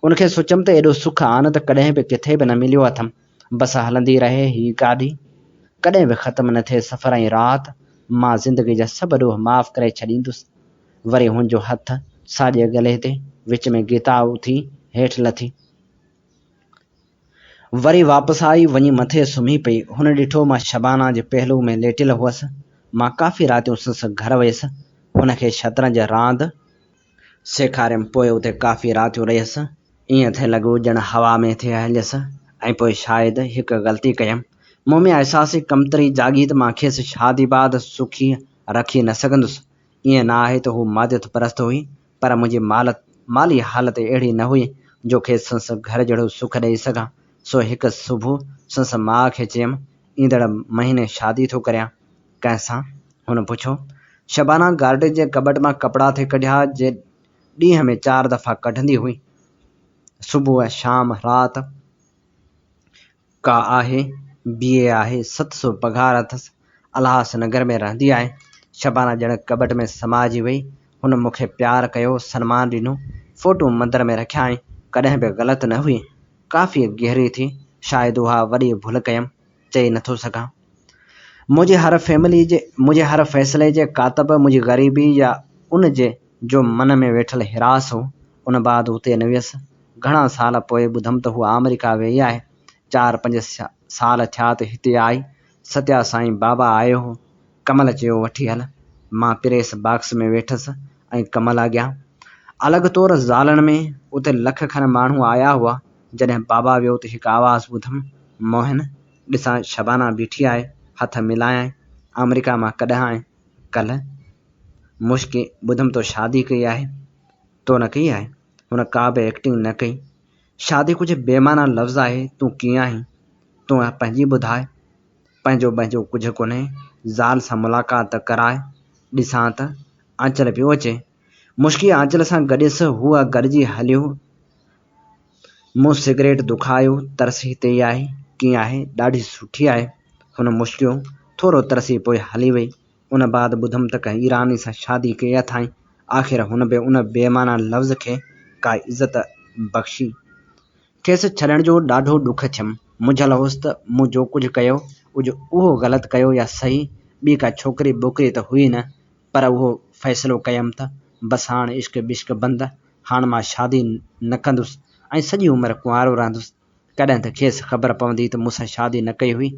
Speaker 2: उनखे सोचियमि त एॾो सुख आनंद कॾहिं बि किथे बि न मिलियो अथमि। बसि हलंदी रहे हीअ गाॾी, कॾहिं बि ख़तमु न थिए सफ़र ऐं राति। मां ज़िंदगी जा सभु ॾोह माफ़ु करे छॾींदुसि। वरी हुनजो हथ साॼे गले ते, विच में गीता उथी हेठि लथी, वरी वापसि आई, वञी मथे सुम्ही पई। हुन ॾिठो मां शबाना जे पहलू में लेटियल हुअसि। मां काफ़ी रातियूं संस घर वियसि, हुनखे शतरंज रांदि सेखारियमि। पोइ उते काफ़ी रातियूं रहियसि। ईअं थिए लॻो ॼण हवा में थिए हलियसि। ऐं पोइ शायदि हिकु ग़लती कयमि। मूं में अहसासी कमतरी जागी त मां खेसि शादी बाद सुखी रखी न सघंदुसि। ईअं न आहे त हू मादियत परस्त हुई, पर मुंहिंजी माली हालत अहिड़ी न हुई जो खेसि संस घर जहिड़ो सुख ॾेई सघां। सो हिकु सुबुह संस माउ खे चयमि, ईंदड़ महीने शादी थो करियां। कंहिंसां? हुन पुछो। शबाना गार्डन जे कबट मां कपिड़ा थे कढिया जे ॾींहं में 4 दफ़ा कढंदी हुई, सुबुह शाम राति। का आहे, BA आहे, 700 पघार अथसि, उल्हासनगर में रहंदी आहे। शबाना ॼण कबट में समाजी वई। हुन मूंखे प्यार कयो, सन्मान ॾिनो, फ़ोटो मंदर में रखिया ऐं कॾहिं बि ग़लति न हुई। काफ़ी गहरी थी, शायदि उहा वॾी भुल कयमि, चई नथो सघां। मुंहिंजे हर फ़ैसिले जे कातब मुंहिंजी ग़रीबी या उन जे जो मन में वेठल हिरास हो। उन बाद उते न वियसि। घणा साल पोइ ॿुधमि त हू अमेरिका वई आहे। 4-5 साल थिया त हिते आई। सत्या साईं बाबा आयो हो। कमल चयो वठी हल। मां प्रेस बॉक्स में वेठसि ऐं कमल अॻियां। अलॻि तौरु ज़ालनि में उते लख खनि माण्हू आया हुआ। जॾहिं बाबा वियो त हिकु आवाज़ ॿुधमि, मोहन ॾिसां शबाना बीठी आहे। हथ मिलायई। अमेरिका मां कॾहिं आएं? कल्ह। मुश्किल ॿुधमि तो शादी कई आहे। तो न कई आहे? हुन का बि एक्टिंग न कई। शादी कुझु बेमाना लफ़्ज़ आहे। तूं कीअं आहीं? तूं पंहिंजी ॿुधाए। पंहिंजो कुझु कोन्हे। ज़ाल सां मुलाक़ात कराए ॾिसां त। आंचल पियो अचे। मुश्किल आंचल सां गॾियसि। हूअ गॾिजी हलियो। मूं सिगरेट दुखायो। तरस हिते ई आहे। कीअं आहे? ॾाढी सुठी आहे। हुन मुश्कियो थोरो तरसी पोइ हली वई। उन बाद ॿुधमि त कंहिं ईरानी सां शादी कई अथाईं। आख़िर हुन बि उन बेमाना लफ़्ज़ खे का इज़त बख़्शी। खेसि छॾण जो ॾाढो ॾुख थियमि। मुंझल हुअसि त मूं जो कुझु कयो उहो ग़लति कयो या सही। ॿी का छोकिरी बोकिरी त हुई न, पर उहो फ़ैसिलो कयमि त बसि हाणे इश्क बिश्क बंदि। हाणे मां शादी न कंदुसि ऐं सॼी उमिरि कुंवारो रहंदुसि। कॾहिं त खेसि ख़बर पवंदी त मूंसां शादी न कई हुई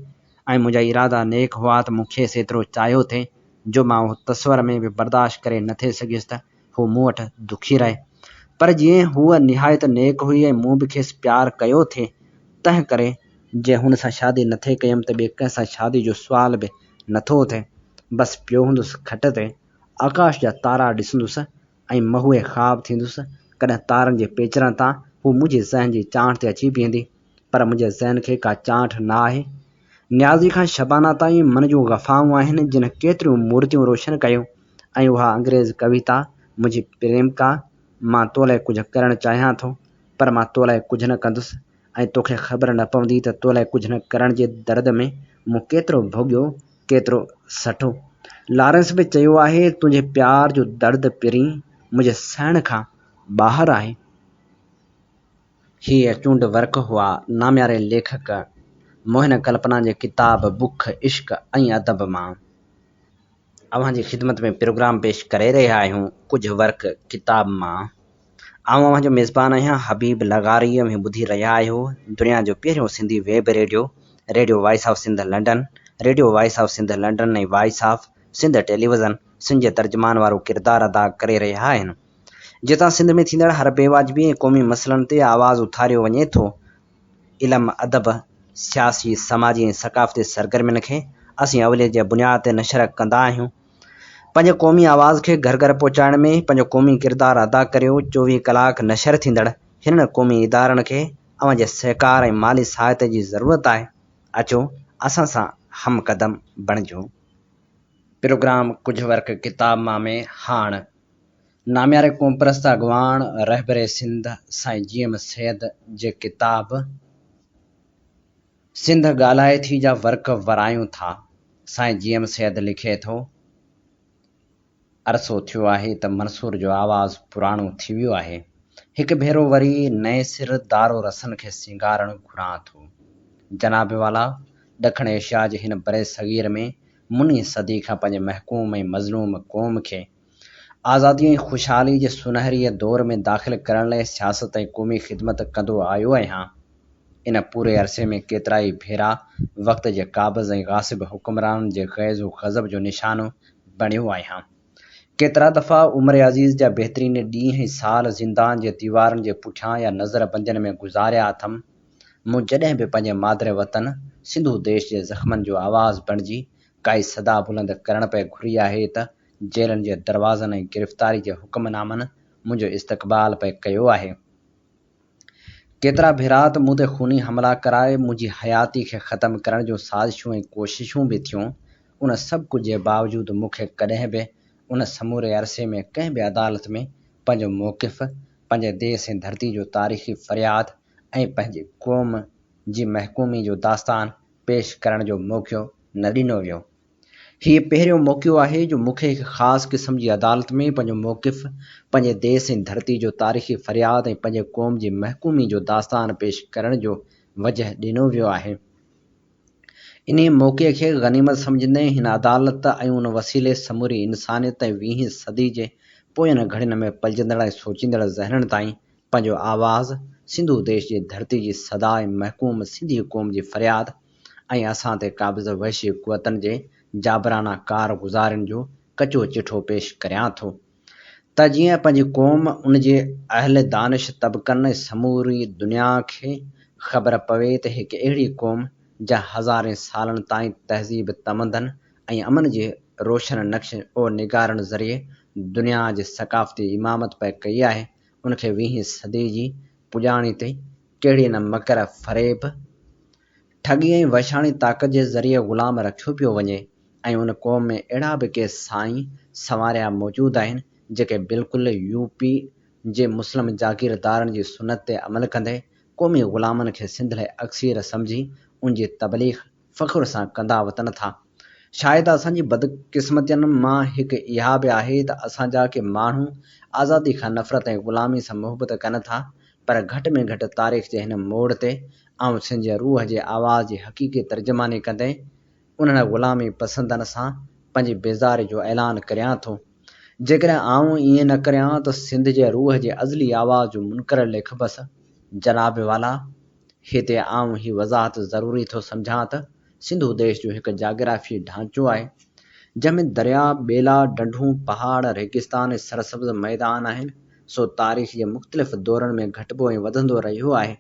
Speaker 2: ऐं मुंहिंजा इरादा नेक हुआ त मूं खेसि एतिरो चाहियो थिए जो मां उहो तस्वर में बि बर्दाश्त करे न थे सघियुसि त हू मूं वटि दुखी रहे। पर जीअं हूअ निहायत नेक हुई ऐं मूं बि खेसि प्यार कयो थिए, तंहिं करे जे हुन सां शादी न थे कयमि त ॿिए कंहिंसां शादी जो सुवाल बि नथो थिए। बसि पियो हूंदुसि खट ते, आकाश जा तारा ॾिसंदुसि ऐं महुए ख़्वाब थींदुसि। कॾहिं तारनि जे पेचरनि तां हू मुंहिंजे ज़हन जी चांठ ते अची बीहंदी, पर मुंहिंजे ज़हन खे का चांठ न आहे। न्याज़ी खां शबाना ताईं मन जूं ग़फ़ाऊं आहिनि जिन केतिरियूं मूर्तियूं रोशन कयूं। ऐं उहा अंग्रेज़ कविता मुंहिंजी प्रेमिका। मां तो लाइ कुझु करणु चाहियां थो, पर मां तो लाइ कुझु न कंदुसि ऐं तोखे ख़बर न पवंदी त तो लाइ कुझु न करण जे दर्द में मूं केतिरो भोॻियो, केतिरो सठो। लॉरेंस बि चयो आहे, तुंहिंजे प्यार जो दर्द पिरी मुंहिंजे सहण खां ॿाहिरि आहे। हीअ चूंड वर्क हुआ नाम्यारे लेखक मोहन कल्पना जे किताब बुख इश्क ऐं अदब मां। अव्हां जी ख़िदमत में प्रोग्राम पेश करे रहिया आहियूं कुझु वर्क किताब मां। आउं अव्हां जो मेज़बान आहियां हबीब लगारी में ॿुधी रहिया आहियो दुनिया जो पहिरियों Sindhi web radio voice of Sindh London. Radio voice of Sindh London ऐं Voice of Sindh television Sindh जे तर्जुमान वारो किरदारु अदा करे रहिया आहिनि। जितां सिंध में थींदड़ हर बेवाजिबी ऐं क़ौमी मसइलनि ते आवाज़ उथारियो वञे थो, इल्म, अदब, सियासी, समाजी ऐं सक़ाफ़ती सरगर्मियुनि खे असीं अवलियत जे बुनियाद ते नशर कंदा आहियूं। पंहिंजे क़ौमी आवाज़ खे घर घर पहुचाइण में पंहिंजो क़ौमी किरदारु अदा करियो। 24 कलाक नशर थींदड़ हिननि क़ौमी इदारनि खे अव्हां जे सहकार ऐं माली सहायता जी ज़रूरत आहे। अचो असां सां हमक़दम बणिजो। प्रोग्राम कुझु वर्क किताब मां में हाण नामियारे क़ौम परस्त अॻवान रहबरे सिंध साईं GM सैद जे किताब सिंध ॻाल्हाए थी जा वर्क वरायूं था। साईं GM सैद लिखे थो, अरसो थियो आहे त मंसूर जो आवाज़ पुराणो थी वियो आहे। हिकु भेरो वरी नए सिर दारो रसन खे सिंगारणु घुरां थो। जनाब वाला, ॾखण एशिया जे हिन बरे सग़ीर में मुनी सदी खां पंहिंजे महकूम ऐं मज़लूम क़ौम खे आज़ादी ऐं ख़ुशहाली जे सुनहरीअ दौर में दाख़िल करण लाइ सियासत ऐं क़ौमी ख़िदमत कंदो आयो आहियां। इन पूरे अरसे में केतिरा ई भेरा वक़्त जे क़ाबिज़ ऐं ग़ासिब हुक्मराननि जे ग़ैज़ ग़ज़ब जो निशानो बणियो आहियां। केतिरा दफ़ा उमिरि अज़ीज़ जा बहितरीन ॾींहं ऐं साल ज़िंदान जे दीवारनि जे पुठियां या नज़रबंदियुनि में गुज़ारिया अथमि। मूं जॾहिं बि पंहिंजे मादरे वतन सिंधु देश जे ज़ख़्मनि जो आवाज़ बणिजी काई सदा बुलंद करण पे घुरी आहे त जेलनि जे दरवाज़नि ऐं गिरफ़्तारी जे हुक्मनामनि मुंहिंजो इस्तक़बाल पे कयो आहे। केतिरा भेरा त मूं ते खूनी हमला कराए मुंहिंजी हयाती खे ख़तमु करण जूं साज़िशूं ऐं कोशिशूं बि थियूं। उन सभु कुझु जे बावजूदि मूंखे कॾहिं बि उन समूरे अरसे में कंहिं बि अदालत में पंहिंजो मौक़िफ़, पंहिंजे देश ऐं धरती जो तारीख़ी फ़रियाद ऐं पंहिंजी क़ौम जी महकूमी जो दास्तान पेश करण जो मौक़ो न ॾिनो वियो। हीअ पहिरियों मौक़ो आहे जो मूंखे हिकु ख़ासि क़िस्म जी अदालत में पंहिंजो मौक़िफ़, पंहिंजे देश ऐं धरती जो तारीख़ी फ़रियाद ऐं पंहिंजे क़ौम जी महकूमी जो दास्तान पेश करण जो वजह ॾिनो वियो आहे। इन मौक़े खे गनीमत सम्झंदे हिन अदालत ऐं उन वसीले समूरी इंसानियत ऐं 20वीं सदी जे पोयनि घड़ियुनि में पलजंदड़ ऐं सोचींदड़ ज़हननि ताईं पंहिंजो आवाज़ सिंधु देश जी धरती जी सदा ऐं महकूम सिंधी क़ौम जी फ़रियाद ऐं असां ते क़ाबिज़ वहशी क़ुवतनि जे जाबराना कारगुज़ारियुनि जो कचो चिठो पेश करियां थो त जीअं पंहिंजी क़ौम, उन जे अहल दानिश तबक़नि ऐं समूरी दुनिया खे ख़बर पवे त हिकु अहिड़ी क़ौम जा हज़ारें सालनि ताईं तहज़ीब तमदन ऐं अमन जे रोशन नक्श ओ निगारण ज़रिए दुनिया जे सक़ाफ़ती इमामत पे कई आहे, उनखे 20वीं सदी जी पुॼाणी ते कहिड़ी न मकर, फ़रेब, ठगी ऐं वछाणी ताक़त जे ज़रिए ग़ुलाम रखियो पियो वञे। ऐं उन क़ौम में अहिड़ा बि के साईं संवारिया मौजूदु आहिनि जेके बिल्कुलु यूपी जे मुस्लिम जागीरदारनि जी सुनत ते अमल कंदे क़ौमी ग़ुलामनि खे सिंध लाइ अक्सीर सम्झी उन जी तबलीग फ़ख़्र सां कंदा वतन था। शायदि असांजी बदकिस्मतियुनि मां हिकु इहा बि आहे त असांजा के माण्हू आज़ादी खां नफ़रत ऐं ग़ुलामी सां मुहबत कनि था, पर घटि में घटि तारीख़ जे हिन मोड़ ते आउं सिंध जे रूह जे आवाज़ जी हक़ीक़ी तर्जुमानी कंदे उन्हनि ग़ुलामी पसंदनि सां पंहिंजी बेज़ारी जो ऐलान करियां थो। जेकॾहिं आउं ईअं न करियां त सिंध जे रूह जे अज़ली आवाज़ जो मुनकर लिखबस। जनाब वाला, हिते आउं ही वज़ाहत ज़रूरी थो सम्झां त सिंधु देश जो हिकु जाग्राफ़ी ढांचो आहे जंहिंमें दरिया, ॿेला, डंडूं, पहाड़, रेगिस्तान ऐं सरसब्ज़ मैदान आहिनि। सो तारीख़ जे मुख़्तलिफ़ दौरनि में घटिबो ऐं वधंदो रहियो आहे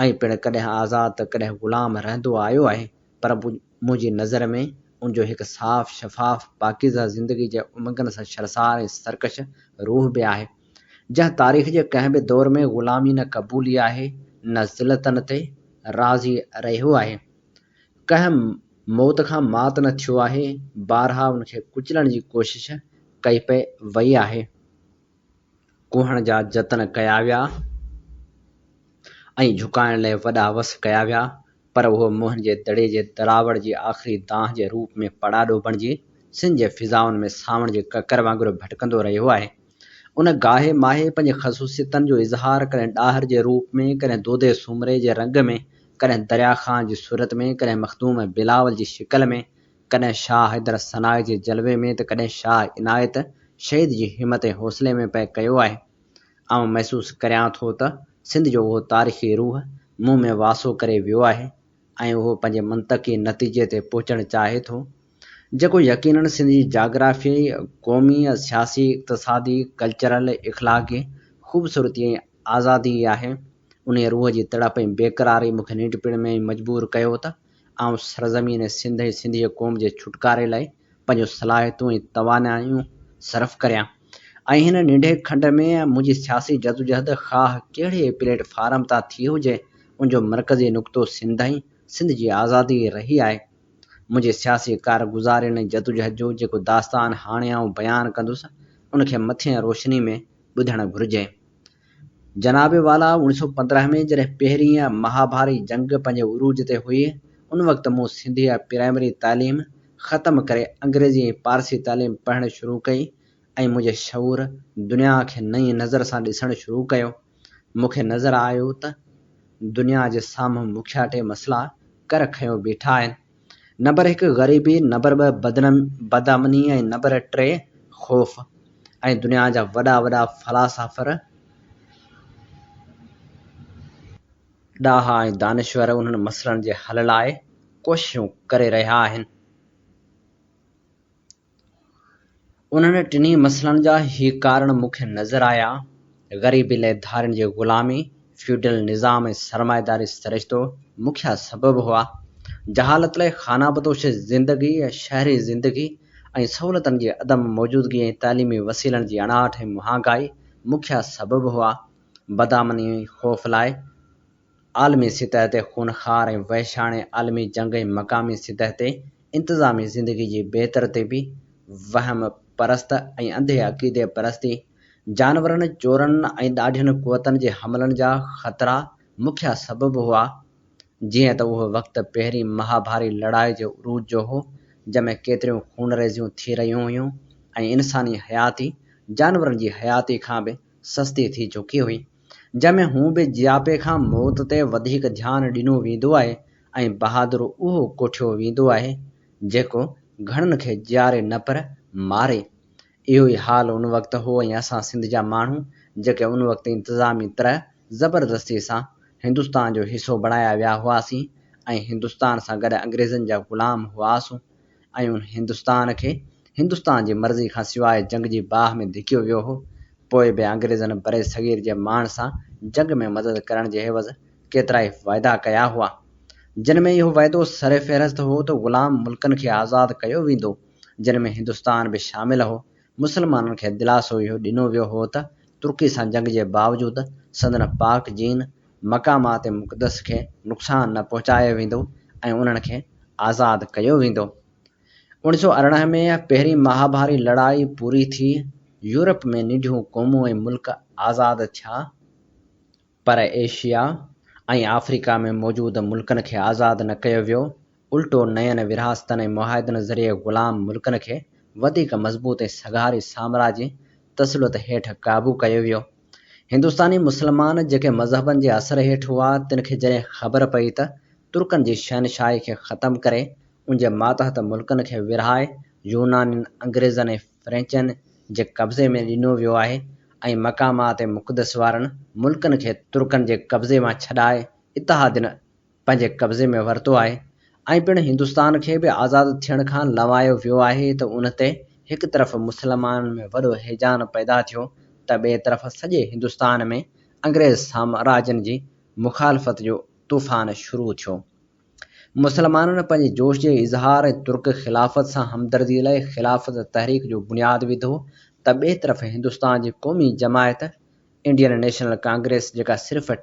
Speaker 2: ऐं पिणु कॾहिं आज़ाद त कॾहिं ग़ुलाम रहंदो आयो आहे, पर मुंहिंजी नज़र में उनजो हिकु साफ़, शफ़ाफ़, पाकीज़ा ज़िंदगी जे उमंगनि सां शर्सार ऐं सरकश रूह बि आहे, जंहिं तारीख़ जे कंहिं बि दौर में ग़ुलामी न क़बूली आहे, न ज़िलतनि ते राज़ी रहियो आहे, कंहिं मौत खां मात न थियो आहे, बारहा उनखे कुचलण जी कोशिश कई पे वई आहे। कुहण जा जतन कया विया ऐं झुकाइण लाइ वॾा वस कया विया, पर उहो मोहन जे दड़े जे दरावड़ जी आख़िरी दांह जे रूप में पड़ाॾो बणिजी सिंध जे फ़िज़ाउनि में सावण जे ककर वांगुरु भटकंदो रहियो आहे। उन गाहे माहे पंहिंजे ख़सूसियतनि जो इज़हार कॾहिं ॾाहर जे रूप में, कॾहिं दोदे सूमरे जे रंग में, कॾहिं दरिया ख़ान जी सूरत में, कॾहिं मखदूम बिलावल जी शिकल में, कॾहिं शाह हैदर सनाए जे जलवे में, त कॾहिं शाह इनायत शहीद जी हिम्मत ऐं हौसले में पे कयो आहे। आउं महसूसु करियां थो त सिंध जो उहो तारीख़ी रूह मूं में वासो करे वियो आहे। ऐं उहो पंहिंजे मंतक़ी नतीजे ते पहुचणु चाहे थो, जेको यकीनन सिंध जी जाग्राफी, क़ौमी, सियासी, इक़्तिसादी, कल्चरल, इख़लाक़ी ख़ूबसूरती ऐं आज़ादी आहे। उन रूह जी तड़प ऐं बेक़रारी मूंखे निंड पिण में मजबूर कयो त आउं सरज़मीन सिंध ऐं सिंधी क़ौम जे छुटकारे लाइ पंहिंजूं सलाहियतूं ऐं तवानायूं सर्फ़ करियां। ऐं हिन नंढे खंड में मुंहिंजी सियासी जदोजहद ख़्वाह कहिड़े प्लेटफार्म तां थी हुजे, उनजो मर्कज़ी नुक़्तो सिंध ऐं सिंध जी आज़ादी रही आहे। मुंहिंजे सियासी कारगुज़ारियुनि ऐं जदोजहद जो जेको दास्तान हाणे आउं बयानु कंदुसि, उनखे मथे रोशनी में ॿुधणु घुरिजे। जनाब वाला 1915 में जॾहिं पहिरीं महाभारी जंग पंहिंजे उरूज ते हुई, उन वक़्तु मूं सिंधी प्राइमरी तालीम ख़तमु करे अंग्रेज़ी ऐं पारसी तालीम पढ़णु शुरू कई ऐं मुंहिंजे शऊर दुनिया खे नई नज़र सां ॾिसणु शुरू कयो। मूंखे नज़र आयो त दुनिया जे साम्हूं मुख्या टे मसइला कर खयो बीठा आहिनि। नंबर 1 ग़रीबी, नंबर 2 बदअमनी ऐं नंबर 3 ख़ौफ़। ऐं दुनिया जा वॾा वॾा फ़लासफ़र, ॾाहा ऐं दानिश्वर उन्हनि मसइलनि जे हल लाइ कोशिशूं करे रहिया आहिनि। उन्हनि टिनी मसइलनि जा ही कारण मूंखे नज़र आया: ग़रीबी धारियुनि जी ग़ुलामी, फ्यूडल निज़ाम ऐं सरमाएदारी सरिश्तो मुख्य सबब हुआ। जहालत लाइ खानाबदोश ज़िंदगी, शहरी ज़िंदगी ऐं सहूलियतुनि जी अदम मौजूदगी ऐं तालीमी वसीलनि जी अणाट ऐं महांगाई मुख्य सबब हुआ। बदअमनी ऐं ख़ौफ़ लाइ आलमी सतह ते खूनखार ऐं वहशाणे आलमी जंग ऐं मक़ामी सतह ते इंतज़ामी ज़िंदगी जी बेतरतीबी, वहम परस्त ऐं अंधे अक़ीदे परस्ती, जानवरनि, चोरनि ऐं ॾाढियुनि क़ुवतनि जे हमलनि जा ख़तरा मुख्य सबब हुआ। जीअं त उहो वक़्तु पहिरीं महाभारी लड़ाई जे उरूज जो हो, जंहिंमें केतिरियूं खूनरेज़ियूं थी रहियूं हुयूं ऐं इंसानी हयाती जानवरनि जी हयाती खां बि सस्ती थी चुकी हुई, जंहिंमें हू बि जियापे खां मौत ते वधीक ध्यानु ॾिनो वेंदो आहे ऐं बहादुर उहो कोठियो वेंदो आहे जेको घणनि खे जियारे न पर मारे। इहो ई हाल उन वक़्तु हो ऐं असां सिंध जा माण्हू जेके उन वक़्तु इंतज़ामी तरह ज़बरदस्ती सां हिंदुस्तान जो हिसो बणाया विया हुआसीं ऐं हिंदुस्तान सां गॾु अंग्रेज़नि जा ग़ुलाम हुआसीं ऐं उन हिंदुस्तान खे हिंदुस्तान जी मर्ज़ी खां सवाइ जंग जी बाहि में धिकियो वियो हो। पोइ बि अंग्रेज़नि बरे सग़ीर जे मान सां जंग में मदद करण जे एवज़ केतिरा ई वाइदा कया हुआ, जिन में इहो वाइदो सर फ़हिरिस्त हो त ग़ुलाम मुल्कनि खे आज़ादु कयो वेंदो, जिन में हिंदुस्तान बि शामिल हो। मुसलमाननि खे दिलासो इहो ॾिनो वियो हो त तुर्की सां जंग जे बावजूदि संदन पाक जीन मक़ामात मुक़दस खे नुक़सान न पहुचायो वेंदो ऐं उन्हनि खे आज़ादु कयो वेंदो। 1918 में पहिरीं महाभारी लड़ाई पूरी थी, यूरोप में नंढियूं क़ौमूं ऐं मुल्क आज़ादु थिया, पर एशिया ऐं अफ्रीका में मौजूदु मुल्कनि खे आज़ादु न कयो वियो। उल्टो नयनि विरासतनि ऐं मुआहिदनि ज़रिए ग़ुलाम मुल्कनि खे वधीक मज़बूत ऐं सगारी साम्राज्य तसलुत हेठि क़ाबू कयो वियो। हिंदुस्तानी मुसलमान जेके मज़हबनि जे असर हेठि हुआ, तिन खे जॾहिं ख़बर पई त तुर्कनि जी शहनशाही खे ख़तमु करे उन जे मातहत मुल्कनि खे विरहाए यूनानियुनि, अंग्रेज़नि ऐं फ्रेंचनि जे कब्ज़े में ॾिनो वियो आहे ऐं मक़ामात मुक़दस वारनि मुल्कनि खे तुर्कनि जे कब्ज़े मां छॾाए इतिहादियुनि पंहिंजे कब्ज़े में वरितो आहे ऐं पिणु हिंदुस्तान खे बि आज़ादु थियण खां लवायो वियो आहे, त उन ते हिकु तरफ़ मुसलमाननि में वॾो हैजान पैदा थियो त ॿिए तरफ़ सॼे हिंदुस्तान में अंग्रेज़ साम्राज्यनि जी मुखालफ़त जो तूफ़ान शुरू थियो। मुसलमाननि पंहिंजे जोश जे इज़हार ऐं तुर्क ख़िलाफ़त सां हमदर्दीअ लाइ ख़िलाफ़त तहरीक जो बुनियादु विधो, त ॿिए तरफ़ हिंदुस्तान जी क़ौमी जमायत इंडियन नेशनल कांग्रेस, जेका सिर्फ़ु